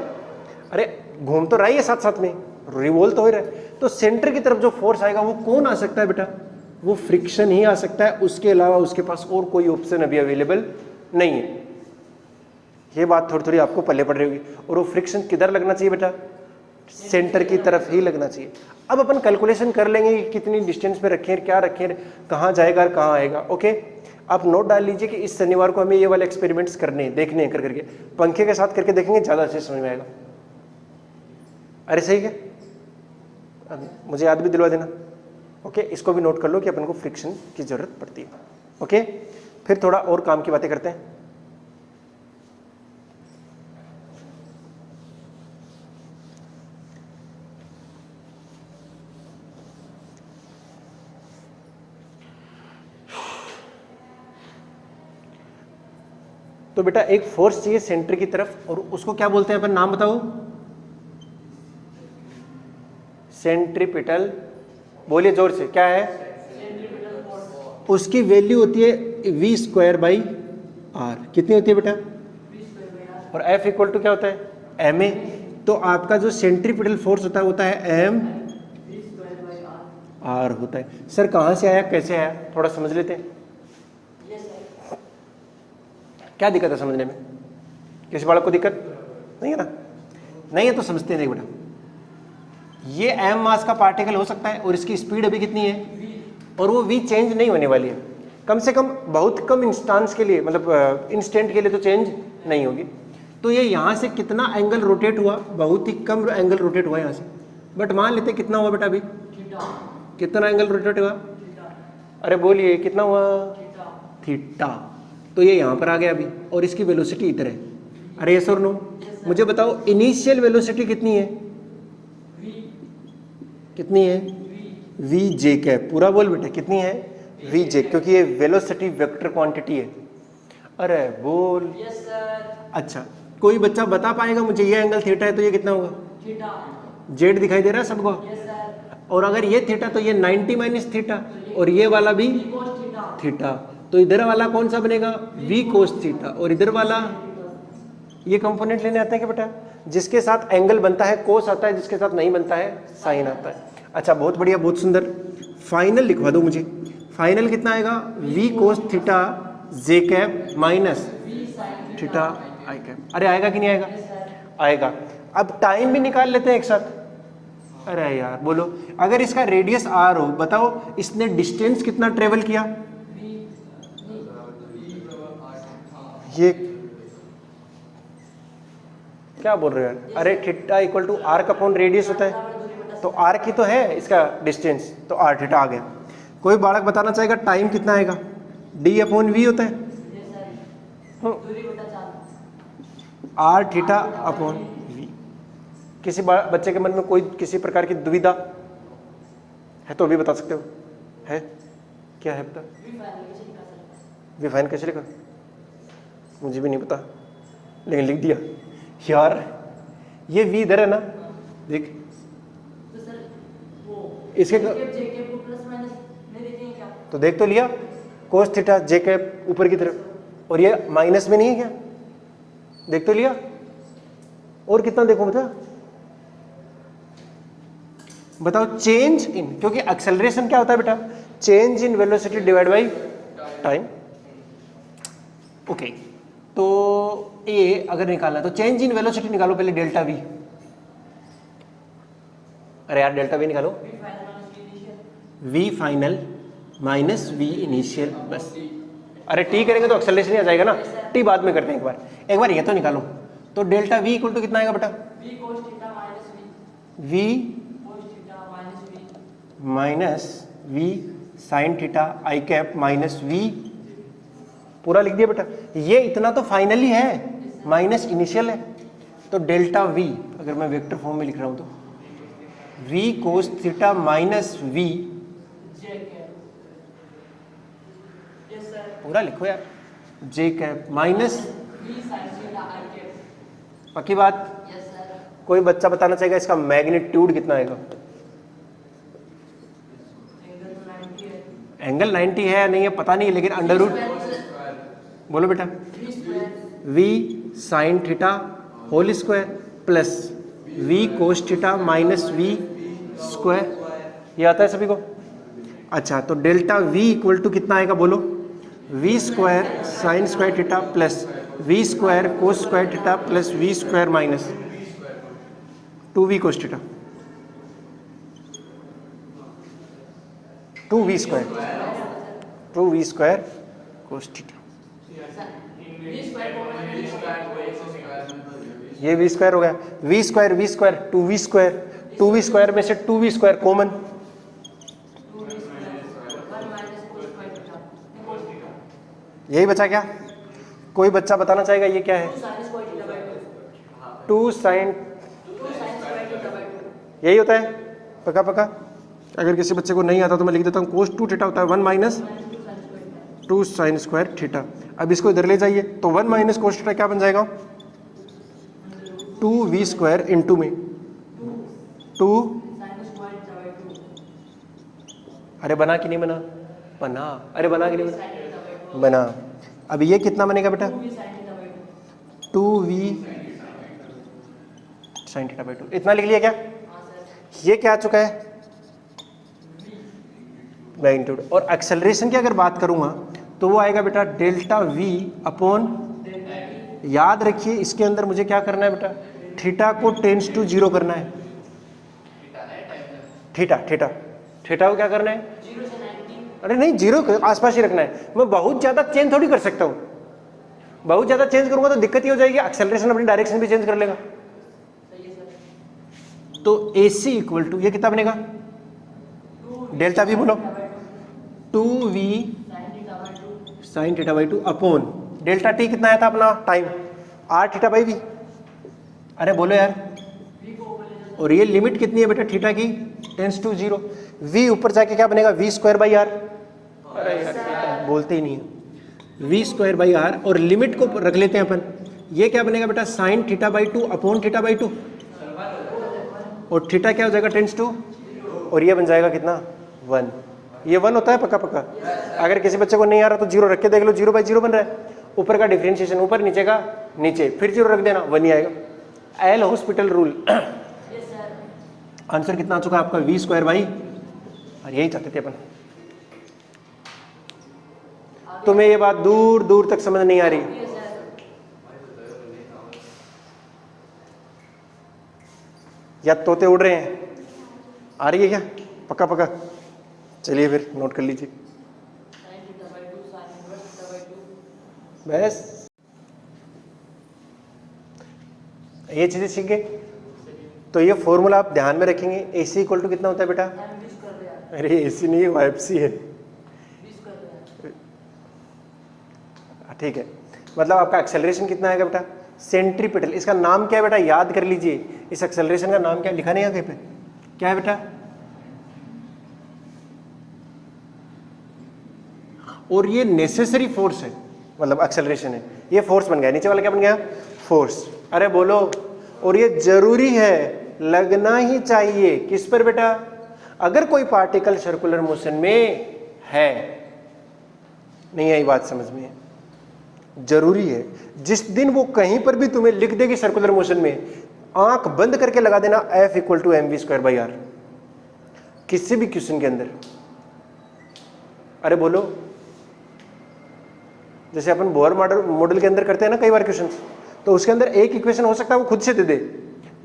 अरे घूम तो रहा ही है साथ साथ में, रिवोल्व तो हो रहा है। तो सेंटर की तरफ जो फोर्स आएगा वो कौन आ सकता है बेटा? वो फ्रिक्शन ही आ सकता है। उसके अलावा उसके पास और कोई ऑप्शन अभी अवेलेबल नहीं है। ये बात थोड़ी थोड़ी आपको पल्ले पड़ रही होगी। और वो फ्रिक्शन किधर लगना चाहिए बेटा? सेंटर की तरफ ही लगना चाहिए। अब अपन कैलकुलेशन कर लेंगे कि कितनी डिस्टेंस पे रखें, क्या रखें, कहाँ जाएगा और कहाँ आएगा। ओके, आप नोट डाल लीजिए कि इस शनिवार को हमें ये वाले एक्सपेरिमेंट्स करने हैं, देखने हैं, कर करके पंखे के साथ करके देखेंगे, ज़्यादा अच्छे समझ में आएगा। अरे सही है, मुझे याद भी दिलवा देना। ओके, इसको भी नोट कर लो कि अपन को फ्रिक्शन की जरूरत पड़ती है। ओके, फिर थोड़ा और काम की बातें करते हैं। तो बेटा एक फोर्स चाहिए सेंटर की तरफ, और उसको क्या बोलते हैं अपन? नाम बताओ। सेंट्रीपिटल। बोलिए जोर से, क्या है? Centripetal force. उसकी वैल्यू होती है v² r। कितनी होती है बेटा? और F इक्वल टू क्या होता है? ma। तो आपका जो सेंट्रीपिटल फोर्स होता है m r होता है। सर कहाँ से आया, कैसे आया, थोड़ा समझ लेते हैं। Yes sir. क्या दिक्कत है समझने में? किसी बालक को दिक्कत नहीं है ना? नहीं है तो समझते नहीं बेटा। ये m मास का पार्टिकल हो सकता है और इसकी स्पीड अभी कितनी है? और वो v चेंज नहीं होने वाली है, कम से कम बहुत कम इंस्टांस के लिए, मतलब इंस्टेंट के लिए तो चेंज नहीं होगी। तो ये यहाँ से कितना एंगल रोटेट हुआ, बहुत ही कम एंगल रोटेट हुआ यहाँ से, बट मान लेते कितना हुआ बेटा अभी, कितना एंगल रोटेट हुआ, अरे बोलिए कितना हुआ, थीटा। तो ये यहाँ पर आ गया अभी, और इसकी वेलोसिटी इधर है। अरे यस और नो, मुझे बताओ इनिशियल वेलोसिटी कितनी है, कितनी है, वी जे कैप, पूरा बोल बेटा कितनी है, वी जे, क्योंकि ये वेलोसिटी वेक्टर क्वांटिटी है। अरे बोल, यस सर, अच्छा कोई बच्चा बता पाएगा मुझे, ये एंगल थीटा है तो ये कितना होगा, थीटा, जेड दिखाई दे रहा है सबको, यस सर, और अगर ये थीटा तो ये 90 माइनस थीटा, और ये वाला भी cos थीटा, थीटा, तो इधर वाला कौन सा बनेगा, v कोस थीटा, और इधर वाला ये कंपोनेंट लेने आते हैं क्या बेटा, जिसके साथ एंगल बनता है कोस आता है, जिसके साथ नहीं बनता है साइन आता है। अच्छा बहुत बढ़िया, बहुत सुंदर, फाइनल लिखवा दो मुझे, फाइनल कितना आएगा, v cos theta J cap minus theta I cap. अरे आएगा कि नहीं आएगा, आएगा। अब टाइम भी निकाल लेते हैं एक साथ। अरे यार बोलो, अगर इसका रेडियस r हो, बताओ इसने डिस्टेंस कितना ट्रेवल किया, ये क्या बोल रहे हो यार, अरे थीटा इक्वल टू r का अपॉन रेडियस होता है, तो r की तो है इसका डिस्टेंस, तो r थीटा आ गया। कोई बालक बताना चाहेगा टाइम कितना आएगा, d अपॉन v होता है, r थीटा अपॉन v। किसी बच्चे के मन में कोई किसी प्रकार की दुविधा है तो भी बता सकते हो, है क्या है बता, वी फाइन कैसे लिखा, मुझे भी नहीं पता लेकिन लिख दिया यार। ये v इधर है ना, देख इसके तो देख तो लिया, कोस थीटा जे कैप ऊपर की तरफ, और ये माइनस में नहीं है क्या, देख तो लिया। और कितना देखो बता, बताओ चेंज इन, क्योंकि एक्सेलरेशन क्या होता है बेटा, change in velocity divide by time. Okay, तो ये अगर निकालना है तो चेंज इन वेलोसिटी निकालो पहले, डेल्टा वी। अरे यार डेल्टा वी निकालो, V final minus V initial बस। अरे टी करेंगे तो एक्सेलरेशन ही आ जाएगा ना, टी बाद में करते हैं, एक बार ये तो निकालो। तो डेल्टा वी इक्वल टू कितना आएगा बेटा, V minus V sine theta I cap minus V, पूरा लिख दिया बेटा। ये इतना तो फाइनली है, माइनस इनिशियल है, तो डेल्टा वी अगर मैं वेक्टर फॉर्म में लिख रहा हूं तो V cos theta minus V, पूरा लिखो यार, जे कैप माइनस, पक्की बात। कोई बच्चा बताना चाहेगा इसका मैग्नीट्यूड कितना आएगा, एंगल 90 है या नहीं है पता नहीं, लेकिन अंडर रूट, बोलो बेटा, v sine theta whole square plus v cos theta minus v square, ये आता है सभी को। अच्छा तो डेल्टा v इक्वल टू कितना आएगा बोलो, v square sine square theta plus v square cos square theta plus v square minus 2v cos theta, 2v square cos theta, ये v स्क्वायर हो गया, v square 2v square, 2v square में से 2v स्क्वायर कॉमन, यही बचा क्या। कोई बच्चा बताना चाहेगा ये क्या है, 2 साइन, यही होता है पक्का पक्का। अगर किसी बच्चे को नहीं आता तो मैं लिख देता हूँ, कोस 2 थीटा होता है 1 माइनस 2 साइन स्क्वायर थीटा। अब इसको इधर ले जाइए तो 1 माइनस कोस थीटा क्या बन जाएगा, 2v स्क्वायर इंटू में 2, अरे बना कि नहीं बना, बना, अरे बना कि नहीं बना, बना। अब ये कितना बनेगा बेटा, 2v साइन थीटा बाई 2, इतना लिख लिया क्या। ये क्या आ चुका है, मैग्नीट्यूड। और एक्सेलरेशन की अगर बात करूंगा तो वो आएगा बेटा डेल्टा v अपॉन, याद रखिए इसके अंदर मुझे क्या करना है बेटा, थीटा को टेंस टू 0 करना है, थीटा को क्या करना है, अरे नहीं, जीरो के आसपास ही रखना है। मैं बहुत ज़्यादा चेंज थोड़ी कर सकता हूँ, बहुत ज़्यादा चेंज करूँगा तो दिक्कत ही हो जाएगी, एक्सेलरेशन अपनी डायरेक्शन भी चेंज कर लेगा। सही है सर। तो AC इक्वल टू ये कितना बनेगा, डेल्टा V बोलो, 2V sin theta by 2 sin θ/2 upon delta T कितना आया था अपना टाइम, R θ/V। अरे बोलो यार, v को ऊपर ले जाओ। और ये लिमिट कितनी है बेटा थीटा की, टेंस टू 0। V ऊपर जाके क्या बनेगा, V²/R। अरे यार ये तो बोलते ही नहीं है, V²/R। और लिमिट को रख लेते हैं अपन, ये क्या बनेगा बेटा, sin θ/2 अपॉन θ/2, और थीटा क्या हो जाएगा, टेंस टू, और ये बन जाएगा कितना, 1। ये 1 होता है पक्का पक्का। अगर किसी बच्चे को नहीं आ रहा तो 0 रख के देख लो, 0/0 बन रहा है। ऊपर का डिफरेंशिएशन ऊपर, नीचे का नीचे, फिर 0 रख देना, 1 ही आएगा। L hospital rule. Yes sir. Answer कितना आ चुका है आपका, V²/, और यही चाहते थे अपन। तुम्हें ये बात दूर दूर तक समझ नहीं आ रही, यस सर। या तोते उड़ रहे हैं, आ रही है क्या, पक्का पक्का। चलिए फिर नोट कर लीजिए sin theta by 2 sin inverse theta by 2। बस, ये चीजें सीख गए। तो ये फॉर्मूला आप ध्यान में रखेंगे। AC इक्वल टू कितना होता है बेटा, m v square by r। अरे AC नहीं, वो FC है। v square by r। ठीक है, मतलब आपका एक्सेलरेशन कितना आएगा बेटा, सेंट्रीपिटल। इसका नाम क्या है बेटा, याद कर लीजिए। इस एक्सेलरेशन का नाम क्या, लिखा नहीं है कहीं पे, क्या है बेटा, और ये नेसेसरी फोर्स है, मतलब एक्सेलरेशन है, ये फोर्स बन गया। नीचे वाला क्या बन गया, फोर्स। अरे बोलो, और ये जरूरी है, लगना ही चाहिए किस पर बेटा, अगर कोई पार्टिकल सर्कुलर मोशन में है। नहीं आई बात समझ में, जरूरी है। जिस दिन वो कहीं पर भी तुम्हें लिख देगी सर्कुलर मोशन में, आंख बंद करके लगा देना F इक्वल टू mv²/r, किसी भी क्वेश्चन के अंदर। अरे बोलो, जैसे अपन बोर मॉडल के अंदर करते हैं ना कई बार क्वेश्चन, तो उसके अंदर एक इक्वेशन हो सकता है वो खुद से दे दे,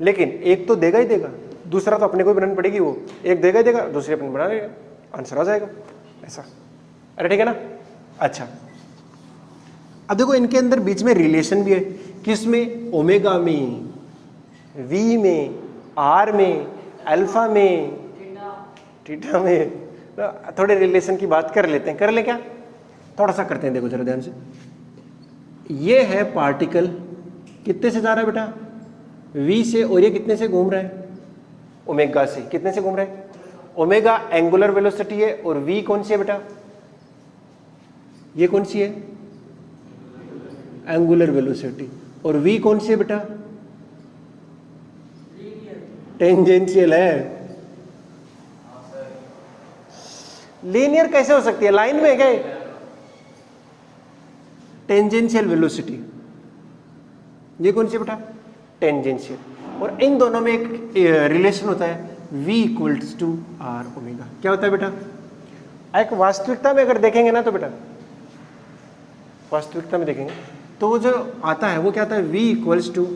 लेकिन एक तो देगा ही देगा, दूसरा तो अपने को भी बनानी पड़ेगी। वो एक देगा ही देगा, दूसरी अपने बना देगा, आंसर आ जाएगा ऐसा। अरे ठीक है ना। अच्छा, अब देखो इनके अंदर बीच में रिलेशन भी है, किसमें, ओमेगा में, वी में, आर में, अल्फा में, थीटा में। थोड़े रिलेशन की बात कर लेते हैं, कर ले क्या, थोड़ा सा करते हैं। देखो जरा ध्यान से, ये है पार्टिकल कितने से जा रहा है बेटा, V से, और ये कितने से घूम रहा है, ओमेगा से। कितने से घूम रहा है, ओमेगा एंगुलर वेलोसिटी है, और V कौन सी है बेटा, ये कौन सी है, एंगुलर वेलोसिटी, और V कौन सी है बेटा, टेंजेंशियल है। लीनियर कैसे हो सकती है, लाइन में है क्या, टेंजेंशियल वेलोसिटी, ये कौन सी बेटा, टेंजेंशियल। और इन दोनों में एक रिलेशन होता है, V equals to R omega. क्या होता है बेटा, एक वास्तविकता में अगर देखेंगे ना, तो बेटा वास्तविकता में देखेंगे तो वो जो आता है वो क्या आता है, V equals to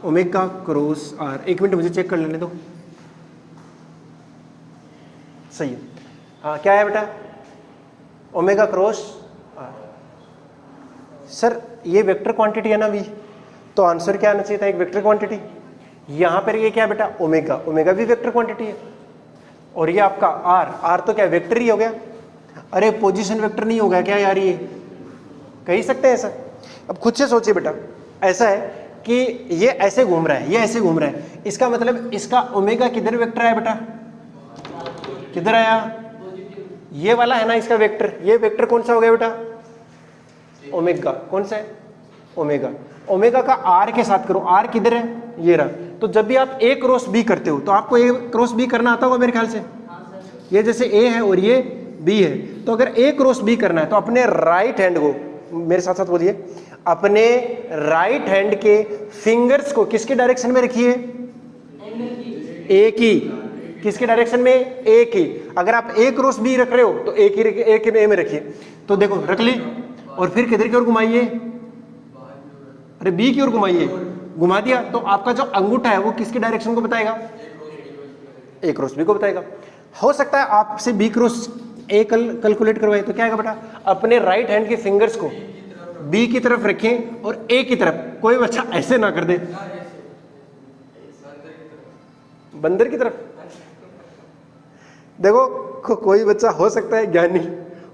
omega cross R। एक मिनट मुझे चेक कर लेने दो, सही है। हाँ क्या है बेटा, ओमेगा क्रॉस R। सर ये वेक्टर क्वांटिटी है ना V, तो आंसर क्या आना चाहिए था, एक वेक्टर क्वांटिटी। यहां पर ये क्या है बेटा, ओमेगा, ओमेगा भी वेक्टर क्वांटिटी है, और ये आपका R, R तो क्या वेक्टर ही हो गया। अरे पोजीशन वेक्टर नहीं हो गया क्या यार, ये कह सकते हैं ऐसा। अब खुद से सोचिए बेटा, ऐसा है कि ये ऐसे घूम रहा है, ये ऐसे घूम रहा है, इसका मतलब इसका ओमेगा किधर वेक्टर है बेटा, किधर आया, ये वाला है ना इसका वेक्टर। ये वेक्टर कौन सा हो गया बेटा, ओमेगा। कौन सा है, ओमेगा। ओमेगा का R के साथ करो, R किधर है, ये रहा। तो जब भी आप A क्रॉस B करते हो तो आपको A क्रॉस B करना आता होगा मेरे ख्याल से। ये जैसे A है और ये B है, तो अगर A क्रॉस B करना है तो अपने राइट हैंड को, मेरे साथ साथ बोलिए, अपने राइट हैंड के फिंगर्स को किसके डायरेक्शन में रखिए, A की। किसके डायरेक्शन में, A की। अगर आप A क्रॉस B रख रहे हो तो A की A में रखिए। तो देखो रख ली, और फिर किधर की ओर घुमाइए, अरे B की ओर घुमाइए, घुमा दिया तो आपका जो अंगूठा है वो किसके डायरेक्शन को बताएगा, A क्रॉस B को बताएगा। हो सकता है आपसे बी क्रॉस ए कैलकुलेट करवाए तो क्या आएगा बेटा, अपने राइट हैंड के फिंगर्स को बी की तरफ रखें और ए की तरफ। कोई बच्चा ऐसे ना कर दे, बंदर की तरफ। देखो कोई बच्चा हो सकता है ज्ञानी,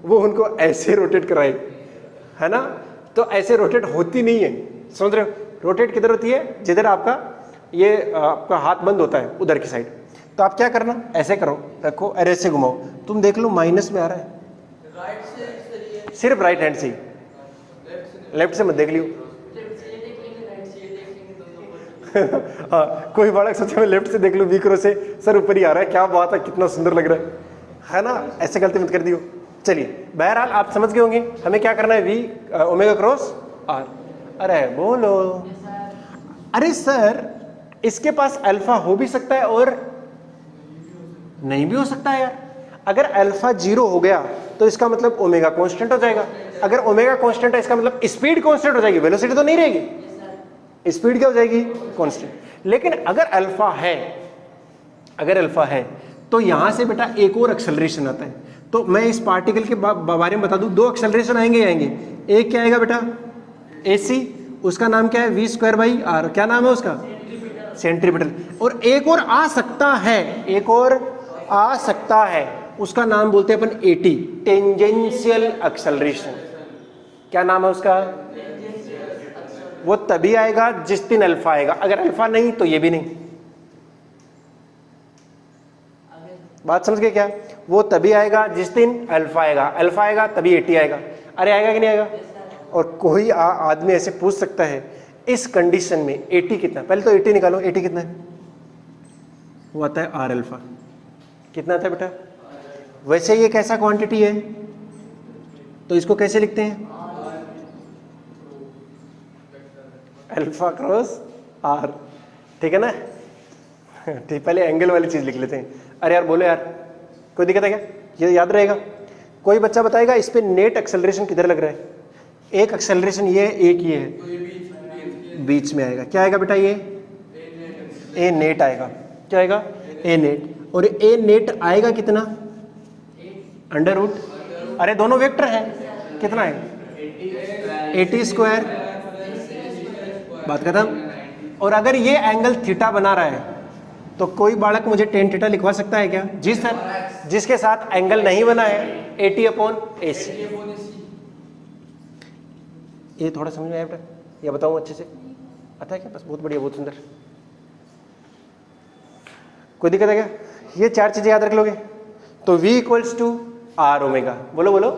वो उनको ऐसे रोटेट कराए, है ना, तो ऐसे रोटेट होती नहीं है, समझ रहे हो। रोटेट किधर होती है, जिधर आपका ये आपका हाथ बंद होता है उधर की साइड। तो आप क्या करना, ऐसे करो, रखो और ऐसे घुमाओ, तुम देख लो माइनस में आ रहा है, राइट से सिर्फ राइट हैंड से ही, लेफ्ट से मत देख लियो। लेफ्ट से ये देख लेंगे, राइट से ये देख लेंगे, दोनों को। हाँ, कोई बालक सोचे मैं लेफ्ट से देख लूँ, बीक्रो से सर ऊपर ही आ रहा है, क्या बात है, कितना सुंदर लग रहा है ना। ऐसे गलती मत कर दियो। चलिए बहरहाल आप समझ गए होंगे हमें क्या करना है, वी ओमेगा क्रॉस आर। अरे बोलो, अरे सर इसके पास अल्फा हो भी सकता है और नहीं भी हो सकता है यार। अगर अल्फा 0 हो गया तो इसका मतलब ओमेगा कांस्टेंट हो जाएगा। अगर ओमेगा कांस्टेंट है इसका मतलब स्पीड कांस्टेंट हो जाएगी, वेलोसिटी तो नहीं रहेगी, स्पीड क्या हो जाएगी, कांस्टेंट। लेकिन अगर अल्फा है, अगर अल्फा है तो यहां से बेटा एक और एक्सेलरेशन आता है। तो मैं इस पार्टिकल के बारे में बता दूं, 2 एक्सेलरेशन आएंगे ही आएंगे। एक क्या आएगा बेटा, AC, उसका नाम क्या है, v²/r, क्या नाम है उसका, सेंट्रीपिटल। और एक और आ सकता है, एक और आ सकता है, उसका नाम बोलते हैं अपन AT, टेंजेंशियल एक्सेलरेशन। क्या नाम है उसका, वो तभी आएगा जिस दिन अल्फा आएगा, अगर अल्फा नहीं तो ये भी नहीं। बात समझ गए क्या, वो तभी आएगा जिस दिन अल्फा आएगा, अल्फा आएगा तभी AT आएगा। अरे आएगा कि नहीं आएगा। और कोई आदमी ऐसे पूछ सकता है इस कंडीशन में AT कितना, पहले तो AT निकालो, AT कितना है, वो आता है R अल्फा। कितना आता है बेटा, वैसे ये कैसा क्वांटिटी है तो इसको कैसे लिखते हैं, अल्फा क्रॉस R, ठीक है ना। ठीक, पहले एंगल वाली चीज लिख लेते हैं। अरे यार बोलो यार, कोई दिक्कत है क्या, ये याद रहेगा। कोई बच्चा बताएगा इस पे नेट एक्सेलरेशन किधर लग रहा है, एक एक्सेलरेशन ये, एक ये है, बीच में आएगा, क्या आएगा बेटा, ये ए नेट आएगा। क्या आएगा, ए नेट। और ए नेट आएगा कितना, √, अरे दोनों वेक्टर है, कितना है, AT², बात खत्म। और अगर ये एंगल थीटा बना रहा है तो कोई बालक मुझे tan थीटा लिखवा सकता है क्या, जी सर, जिसके साथ एंगल नहीं बना है, AT/AC। ये थोड़ा समझ में आया बेटा, या बताऊं अच्छे से, आता है क्या, बस बहुत बढ़िया, बहुत सुंदर। कोई दिक्कत है क्या, ये 4 चीजें याद रख लोगे तो V = R ओमेगा, बोलो बोलो,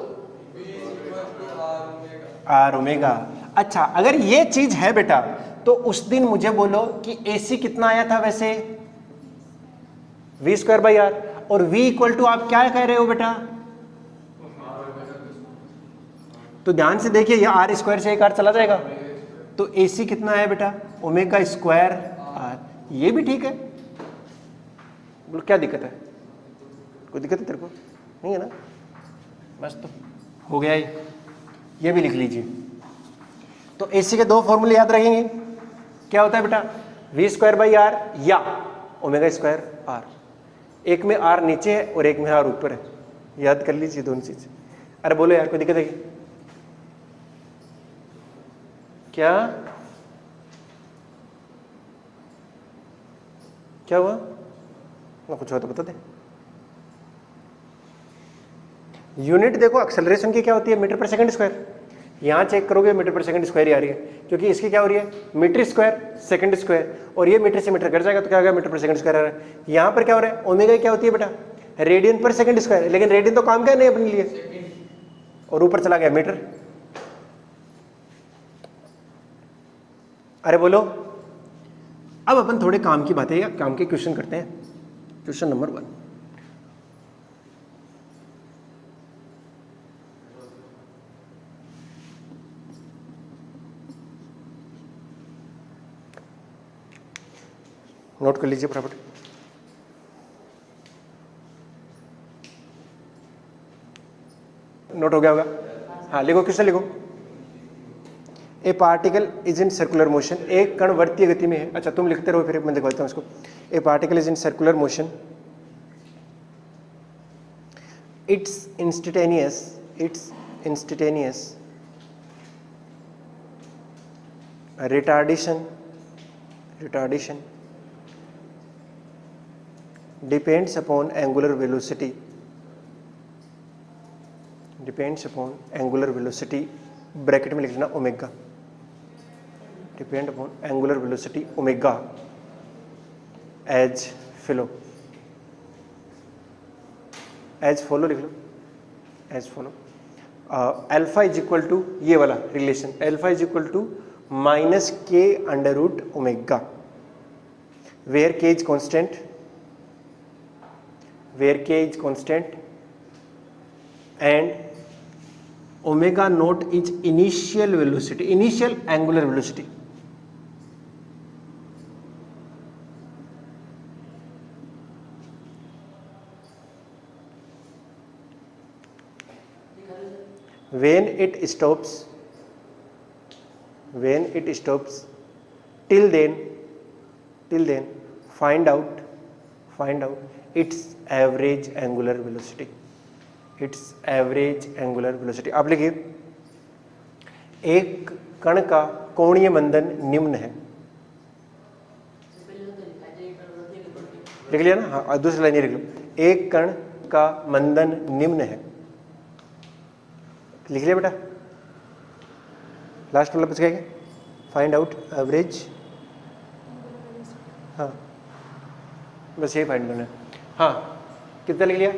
R ओमेगा। अच्छा अगर ये चीज है बेटा तो उस दिन मुझे बोलो कि AC कितना आया था वैसे, v²/r, और V = आप क्या कह रहे हो बेटा, तो ध्यान से देखिए, ये R² से एक R चला जाएगा, तो AC कितना है बेटा, ω²R। ये भी ठीक है, बोलो क्या दिक्कत है, कोई दिक्कत है तेरे को, नहीं है ना, बस तो हो गया ये भी लिख लीजिए। तो AC के 2 फॉर्मूले याद रखेंगे, क्या होता है बेटा, v²/r या ω²R। एक में R नीचे है और एक में R ऊपर है, याद कर लीजिए दोनों चीज। अरे बोलो यार, कोई दिक्कत है क्या, क्या हुआ ना, कुछ हो तो बता दे। यूनिट देखो एक्सेलरेशन की क्या होती है, मीटर/सेकंड²। यहाँ चेक करोगे मीटर/सेकंड² ही आ रही है, क्योंकि इसकी क्या हो रही है, मीटर²/सेकंड², और ये मीटर से मीटर कर जाएगा तो क्या होगा, मीटर/सेकंड² आ रहा है। यहाँ पर क्या हो रहा है, ओमेगा क्या होती है बेटा, रेडियन/सेकंड², लेकिन रेडियन तो काम क्या नहीं अपने लिए, और ऊपर चला गया मीटर। अरे बोलो, अब अपन थोड़े काम की बातें या काम के क्वेश्चन करते हैं। क्वेश्चन नंबर 1, नोट कर लीजिए फटाफट। नोट हो गया होगा, हाँ लिखो, क्वेश्चन लिखो। ए particle is in circular motion, एक कण वर्तीय गति में है। अच्छा तुम लिखते रहो, फिर मैं दिखाता हूँ इसको। A particle is in circular motion It's instantaneous retardation depends upon angular velocity bracket में लिख लेना omega, depend upon angular velocity omega as follow लिख लो, as follow. Alpha is equal to, ये वाला relation, alpha is equal to minus के under root omega, where K is constant and omega naught is initial velocity, initial angular velocity. when it stops till then find out its average angular velocity, आप लिखिए एक कण का कोणीय मंदन निम्न है, लिख लिया ना? हाँ, दूसरी लाइन लिख लो, एक कण का मंदन निम्न है, लिख लिया बेटा? लास्ट वाला बच गया क्या? फाइंड आउट एवरेज, हाँ बस ये फाइंड करना है। हाँ कितना लिख लिया?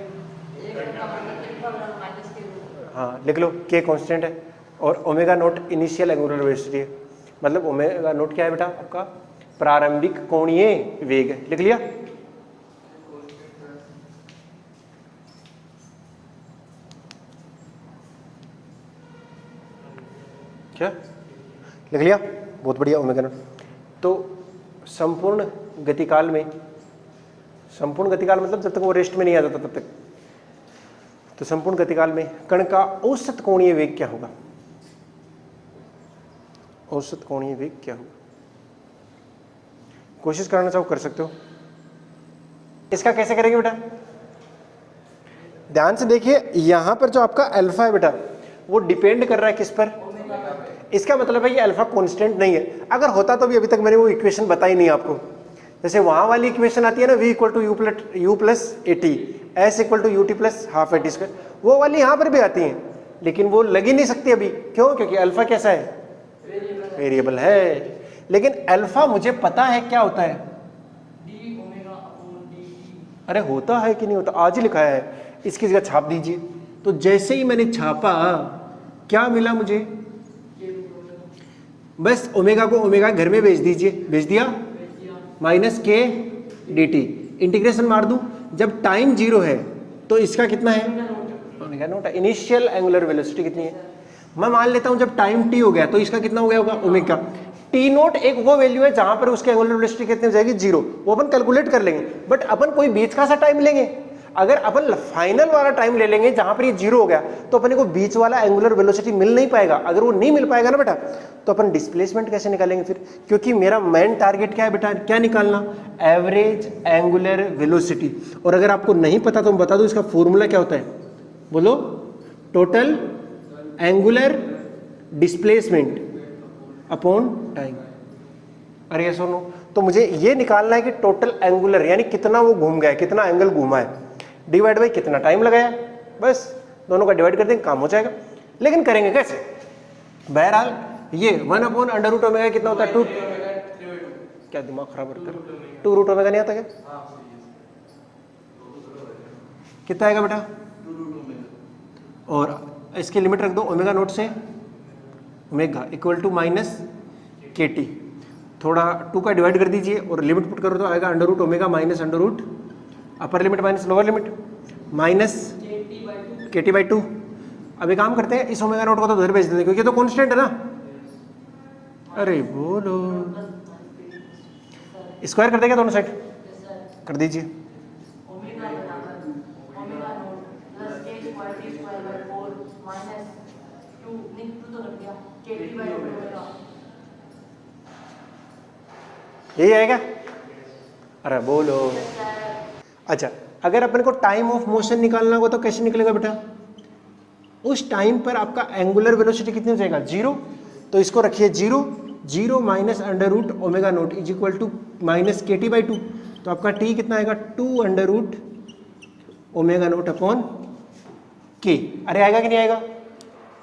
हाँ लिख लो, के कांस्टेंट है और omega naught initial angular velocity है, मतलब ओमेगा नोट क्या है बेटा? आपका प्रारंभिक कोणीय वेग है, लिख लिया? क्या लिख लिया? बहुत बढ़िया, ओमेगा नॉट। तो संपूर्ण गतिकाल मतलब जब तक वो रेस्ट में नहीं आ जाता तब तक, तो संपूर्ण गतिकाल में कण का औसत कोणीय वेग क्या होगा? औसत कोणीय वेग क्या होगा? कोशिश करना चाहो कर सकते हो। इसका कैसे करेंगे बेटा? ध्यान से देखिए, यहां पर जो आपका अल्फा है बेटा, वो डिपेंड कर रहा है किस पर? इसका मतलब है ये अल्फा कांस्टेंट नहीं है। अगर होता तो भी अभी तक मैंने वो इक्वेशन बताई नहीं आपको। जैसे वहां वाली इक्वेशन आती है ना, v equal to u plus a t, s equal to u t plus half a t square, वो वाली यहाँ पर भी आती हैं, लेकिन वो लग ही नहीं सकती अभी। क्यों? क्योंकि अल्फा कैसा है? वेरिएबल है। लेकिन अल्फा मुझे पता है क्या होता है। अरे होता है कि नहीं होता? आज ही लिखा है, इसकी जगह छाप दीजिए। तो जैसे ही मैंने छापा, क्या मिला मुझे? बस ओमेगा को ओमेगा घर में भेज दीजिए, भेज दिया, माइनस के डी टी, इंटीग्रेशन मार दूं। जब टाइम 0 है तो इसका कितना है? Omega note. Initial angular velocity कितनी है? मैं मान लेता हूं जब टाइम t हो गया तो इसका कितना हो गया होगा? Omega T note. एक वो वैल्यू है जहां पर उसके एंगुलर वेलोसिटी कितनी हो जाएगी? 0। वो अपन कैलकुलेट कर लेंगे, बट अपन कोई बीच का सा टाइम लेंगे। अगर अपन फाइनल वाला टाइम ले लेंगे जहां पर ये 0 हो गया, तो अपन को बीच वाला एंगुलर वेलोसिटी मिल नहीं पाएगा। अगर वो नहीं मिल पाएगा ना बेटा, तो अपन डिस्प्लेसमेंट कैसे निकालेंगे फिर? क्योंकि मेरा मेन टारगेट क्या है बेटा? क्या निकालना? Average angular velocity. और अगर आपको नहीं पता तो मैं बता दूं, इसका फॉर्मूला क्या होता है? बोलो, total angular displacement upon time. अरे ये सुनो, तो मुझे ये निकालना है कि टोटल एंगुलर यानी कितना वो घूम गया, कितना एंगल घूमा है, डिवाइड बाई कितना टाइम लगाया। बस दोनों का डिवाइड कर देंगे, काम हो जाएगा। लेकिन करेंगे कैसे? बहरहाल ये 1 अपॉन अंडर रूट ओमेगा कितना होता है? 2। क्या दिमाग खराब करता है? 2 रूट ओमेगा नहीं आता क्या? कितना आएगा बेटा? और इसकी लिमिट रख दो ओमेगा नोट से omega equal to minus k T. थोड़ा 2 का डिवाइड कर दीजिए और लिमिट पुट करो तो आएगा under root omega minus under root upper limit minus lower limit minus k t by 2। अब एक काम करते हैं, इस ओमेगा नोट को तो उधर भेज देते हैं क्योंकि तो कांस्टेंट है ना। अरे बोलो, स्क्वायर कर देगा दोनों साइड? कर दीजिए। यही आएगा? अरे बोलो। अच्छा अगर अपन को टाइम ऑफ मोशन निकालना होगा तो कैसे निकलेगा बेटा? उस टाइम पर आपका एंगुलर वेलोसिटी कितनी हो जाएगा? 0। तो इसको रखिए 0 minus under root omega naught is equal to minus k t by 2। तो आपका टी कितना आएगा? 2 under root omega naught upon k. अरे आएगा कि नहीं आएगा?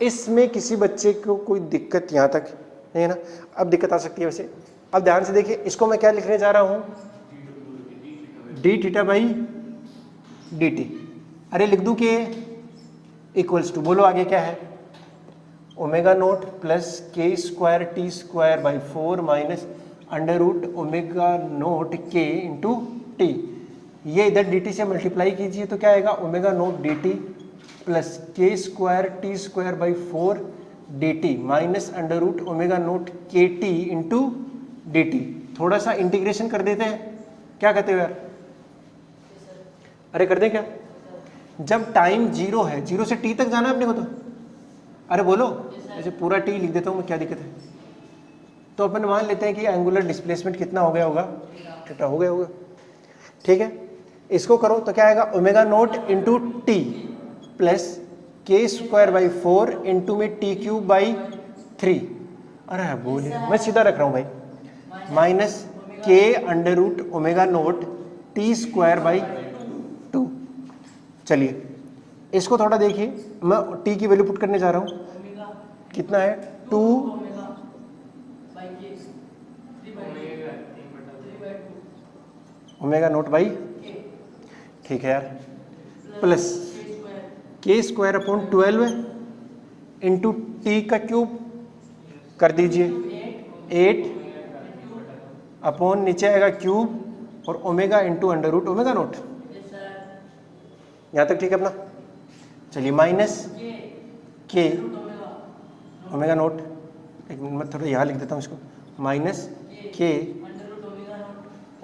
इसमें किसी बच्चे को कोई दिक्कत यहाँ तक नहीं है ना? अब दिक्कत आ सकती है वैसे। अब ध्यान से देखिए, इसको मैं क्या लिखने जा रहा हूँ? D theta by D T. अरे लिख दूँ कि इक्वल्स टू, बोलो आगे क्या है? ओमेगा नोट प्लस के square T square by 4 minus under root omega naught k into t. ये इधर डी टी से मल्टीप्लाई कीजिए तो क्या आएगा? Omega naught D T plus के square T square by 4 D T minus under root omega naught K T into D T. थोड़ा सा इंटीग्रेशन कर देते हैं, क्या कहते हो यार? अरे कर दें क्या? जब टाइम 0 है, 0 से t तक जाना है अपने को तो। अरे बोलो, ऐसे पूरा t लिख देता हूँ मैं, क्या दिक्कत है? तो अपन मान लेते हैं कि एंगुलर डिस्प्लेसमेंट कितना हो गया होगा? थीटा हो गया होगा। ठीक है, इसको करो तो क्या आएगा? Omega note into T plus के स्क्वायर बाई 4 इंटू में टी क्यूब बाई 3। अरे बोलिए, मैं सीधा रख रहा हूँ भाई, माइनस के under root omega naught t square by 2। चलिए इसको थोड़ा देखिए, मैं t की वैल्यू पुट करने जा रहा हूँ। कितना है? 2 ओमेगा नोट बाई, ठीक है यार, प्लस के स्क्वायर अपॉन 12 इंटू टी का क्यूब कर दीजिए 8 अपॉन नीचे आएगा क्यूब और omega into under root omega naught. यहाँ तक ठीक है अपना? चलिए माइनस के ओमेगा नोट, एक मिनट मैं थोड़ा यहाँ लिख देता हूँ इसको, माइनस के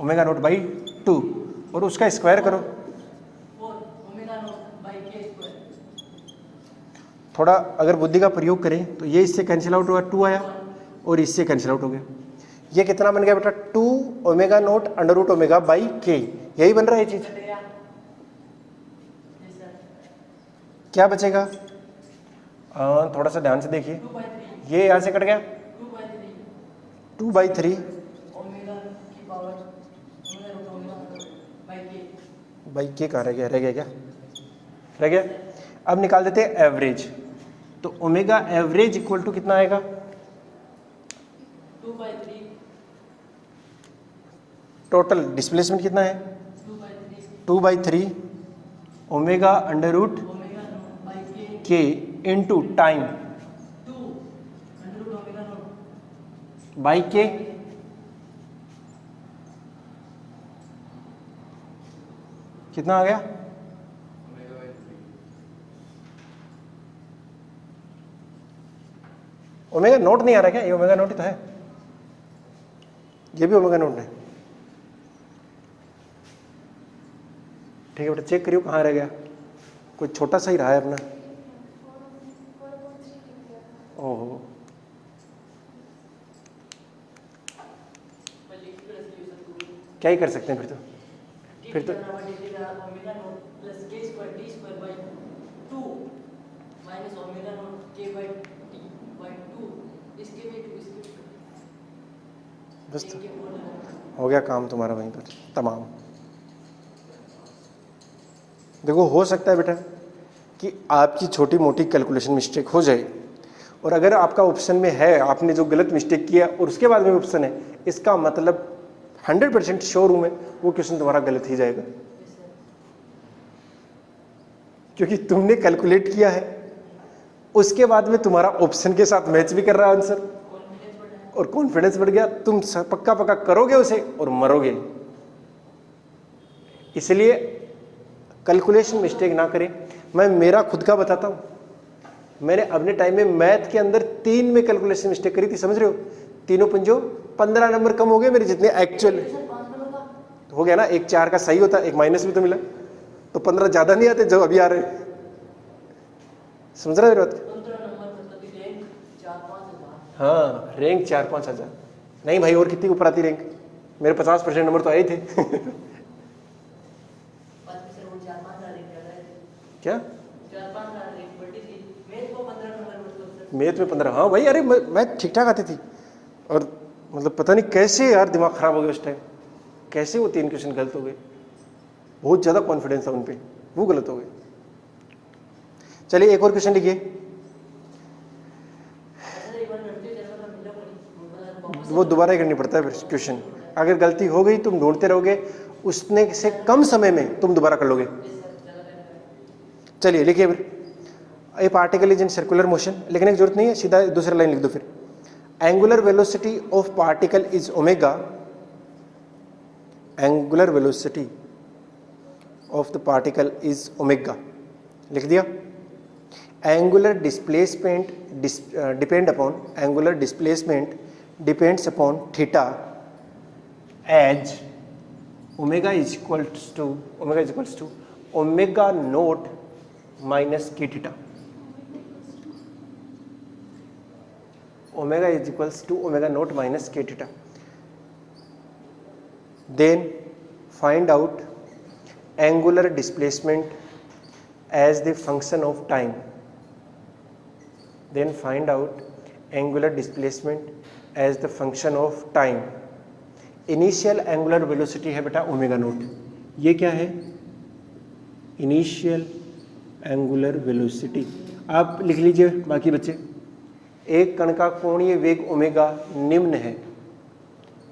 ओमेगा नोट बाई 2 और उसका स्क्वायर करो। थोड़ा अगर बुद्धि का प्रयोग करें तो ये इससे कैंसिल आउट हुआ, 2 आया और इससे कैंसिल आउट हो गया। ये कितना बन गया बेटा? 2 omega naught under root omega by k. यही बन रहा है ये चीज। क्या बचेगा? थोड़ा सा ध्यान से देखिए, ये यहाँ से कट गया 2/3 बाई के। कहाँ रह गया? रह गया क्या? रह गया। अब निकाल देते हैं एवरेज। तो ओमेगा एवरेज इक्वल टू कितना आएगा? 2/3 टोटल डिस्प्लेसमेंट कितना है? 2/3 ओमेगा अंडर रूट के इंटू टाइम बाई के। कितना आ गया? ओमेगा नोट नहीं आ रहा क्या? ये ओमेगा नोट ही तो है, ये भी ओमेगा नोट है। ठीक है बेटा, चेक करियो कहाँ रह गया। कोई छोटा सा ही रहा है अपना। ओहो, क्या ही कर सकते हैं फिर तो। बस तो हो गया काम तुम्हारा वहीं पर तमाम। देखो हो सकता है बेटा कि आपकी छोटी मोटी कैलकुलेशन मिस्टेक हो जाए, और अगर आपका ऑप्शन में है आपने जो गलत मिस्टेक किया और उसके बाद में ऑप्शन है, इसका मतलब 100% श्योर हूं मैं वो क्वेश्चन तुम्हारा गलत ही जाएगा, क्योंकि तुमने कैलकुलेट किया है उसके बाद में तुम्हारा ऑप्शन के साथ मैच भी कर रहा है आंसर, और कॉन्फिडेंस बढ़ गया। तुम पक्का पक्का करोगे उसे और मरोगे। इसलिए कैलकुलेशन मिस्टेक ना करें। मैं मेरा खुद का बताता हूं, मैंने अपने टाइम में मैथ के अंदर 3 में कैलकुलेशन मिस्टेक करी थी, समझ रहे हो? तीनों पंजो 15 नंबर कम हो गए मेरे जितने एक्चुअल हो गया ना। एक 4 का सही होता, एक माइनस भी तो मिला, तो 15 ज्यादा नहीं आते जो अभी आ रहे। समझ रहे हो बात? हाँ, रैंक 4-5 हजार नहीं भाई, और कितनी ऊपर आती रैंक? मेरे 50% नंबर तो आए थे। क्या 4-5 साल एक बड़ी थी मैथ को 15 नंबर मतलब सर मैथ में 15? हाँ भाई, अरे मैथ ठीक ठाक आती थी, और मतलब पता नहीं कैसे यार दिमाग खराब हो गया उस टाइम, कैसे वो 3 क्वेश्चन गलत हो गए, बहुत ज़्यादा कॉन्फिडेंस था उन पे, वो गलत हो गए। चलिए एक और क्वेश्चन लिखिए, ऐसा एक बार लड़ते चलो तो मिला पड़ी वो दोबारा ही करनी पड़ता है फिर क्वेश्चन, अगर गलती हो गई तुम ढूंढते रहोगे, उसने से कम समय में तुम दोबारा कर लोगे। चलिए लिखिए फिर, ए particle is in circular motion, लिखने की जरूरत नहीं है, सीधा दूसरा लाइन लिख दो फिर। Angular velocity of particle is omega, angular velocity of the particle is omega, लिख दिया। Angular displacement depend upon, angular displacement depends upon theta as omega is equals to omega naught minus के theta, omega is equals to omega naught minus के theta. Then find out angular displacement as the function of time, then find out angular displacement as the function of time। Initial angular velocity है बेटा ओमेगा नोट, ये क्या है? Initial angular velocity. आप लिख लीजिए बाकी बच्चे, एक कण का कोणीय वेग ओमेगा निम्न है,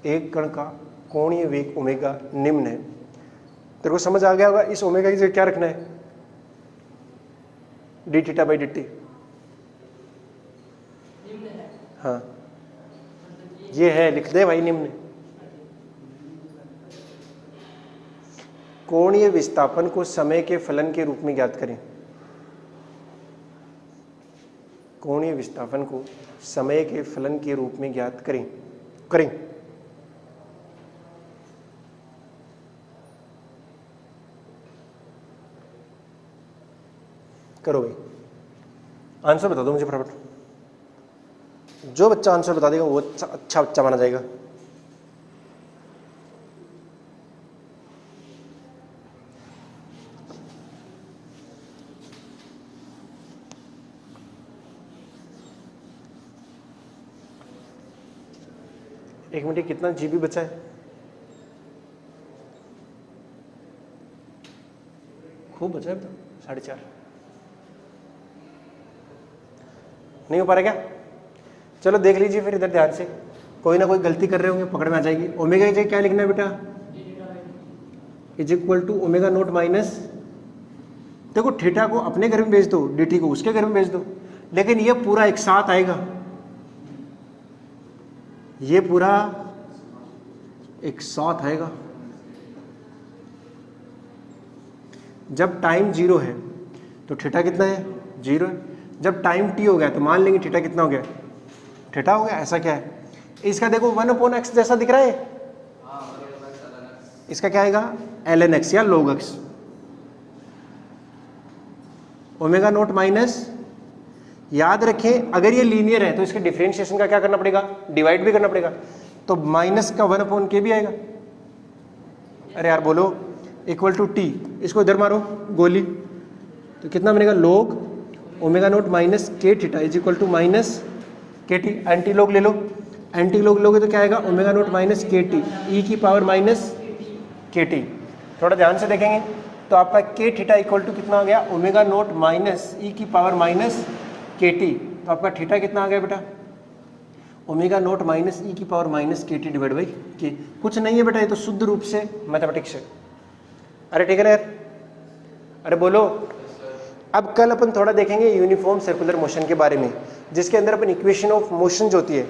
एक कण का कोणीय वेग ओमेगा निम्न है। तेरे को समझ आ गया होगा इस ओमेगा की जगह क्या रखना है? D theta by D T. हाँ ये है, लिख दे भाई निम्न। कोणीय विस्थापन को समय के फलन के रूप में ज्ञात करें, कोणीय विस्थापन को समय के फलन के रूप में ज्ञात करें। करो भाई, आंसर बता दो मुझे फटाफट, जो बच्चा आंसर बता देगा वो अच्छा बच्चा माना जाएगा। एक मिनट, कितना जीबी बचा है? खूब बचा है, 4.5। नहीं हो पा रहा क्या? चलो देख लीजिए फिर इधर ध्यान से, कोई ना कोई गलती कर रहे होंगे, पकड़ में आ जाएगी। ओमेगा की जगह क्या लिखना है बेटा? Is equal to omega naught minus, देखो थीटा को अपने घर में भेज दो, dt को उसके घर में भेज दो, लेकिन ये पूरा एक साथ आएगा, ये पूरा एक साथ आएगा। जब टाइम 0 है तो थीटा कितना है? 0 है। जब टाइम t हो गया तो मान लेंगे थीटा कितना हो गया? थीटा हो गया। ऐसा क्या है? इसका देखो 1/x जैसा दिख रहा है, इसका क्या आएगा? ln x या log x। Omega naught minus, याद रखें अगर ये लीनियर है तो इसके डिफरेंशिएशन का क्या करना पड़ेगा? डिवाइड भी करना पड़ेगा, तो माइनस का 1/k भी आएगा। अरे यार बोलो, इक्वल टू t, इसको इधर मारो गोली, तो कितना बनेगा? log ओमेगा नोट माइनस के theta is equal to minus k t. Antilog ले लो, एंटी लॉग लोगे तो क्या आएगा? Omega naught minus k t e की पावर माइनस के टी। थोड़ा ध्यान से देखेंगे तो आपका के थीटा इक्वल टू कितना आ गया? ओमेगा नोट माइनस ई की पावर माइनस के टी। तो आपका थीटा कितना आ गया बेटा? ओमेगा नोट माइनस ई की power minus k T divide by के। कुछ नहीं है बेटा, ये तो शुद्ध रूप से मैथमेटिक्स है। अरे ठीक है ना यार, अरे बोलो। अब कल अपन थोड़ा देखेंगे यूनिफॉर्म सर्कुलर मोशन के बारे में, जिसके अंदर अपन इक्वेशन ऑफ मोशन जो होती है,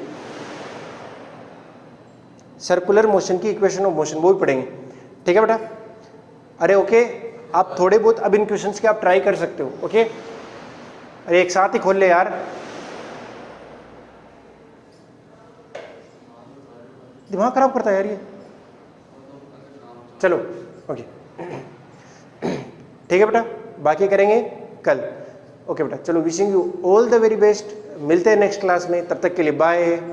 सर्कुलर मोशन की इक्वेशन ऑफ मोशन, वो भी पढ़ेंगे। ठीक है बेटा? अरे ओके, आप थोड़े बहुत अब इन क्वेश्चंस के आप ट्राई कर सकते हो। ओके, अरे एक साथ ही खोल ले यार, दिमाग खराब करता है यार ये। चलो ओके ठीक है बेटा, बाकी करेंगे कल। ओके बेटा, चलो wishing you all the very best, मिलते हैं नेक्स्ट क्लास में, तब तक के लिए बाय।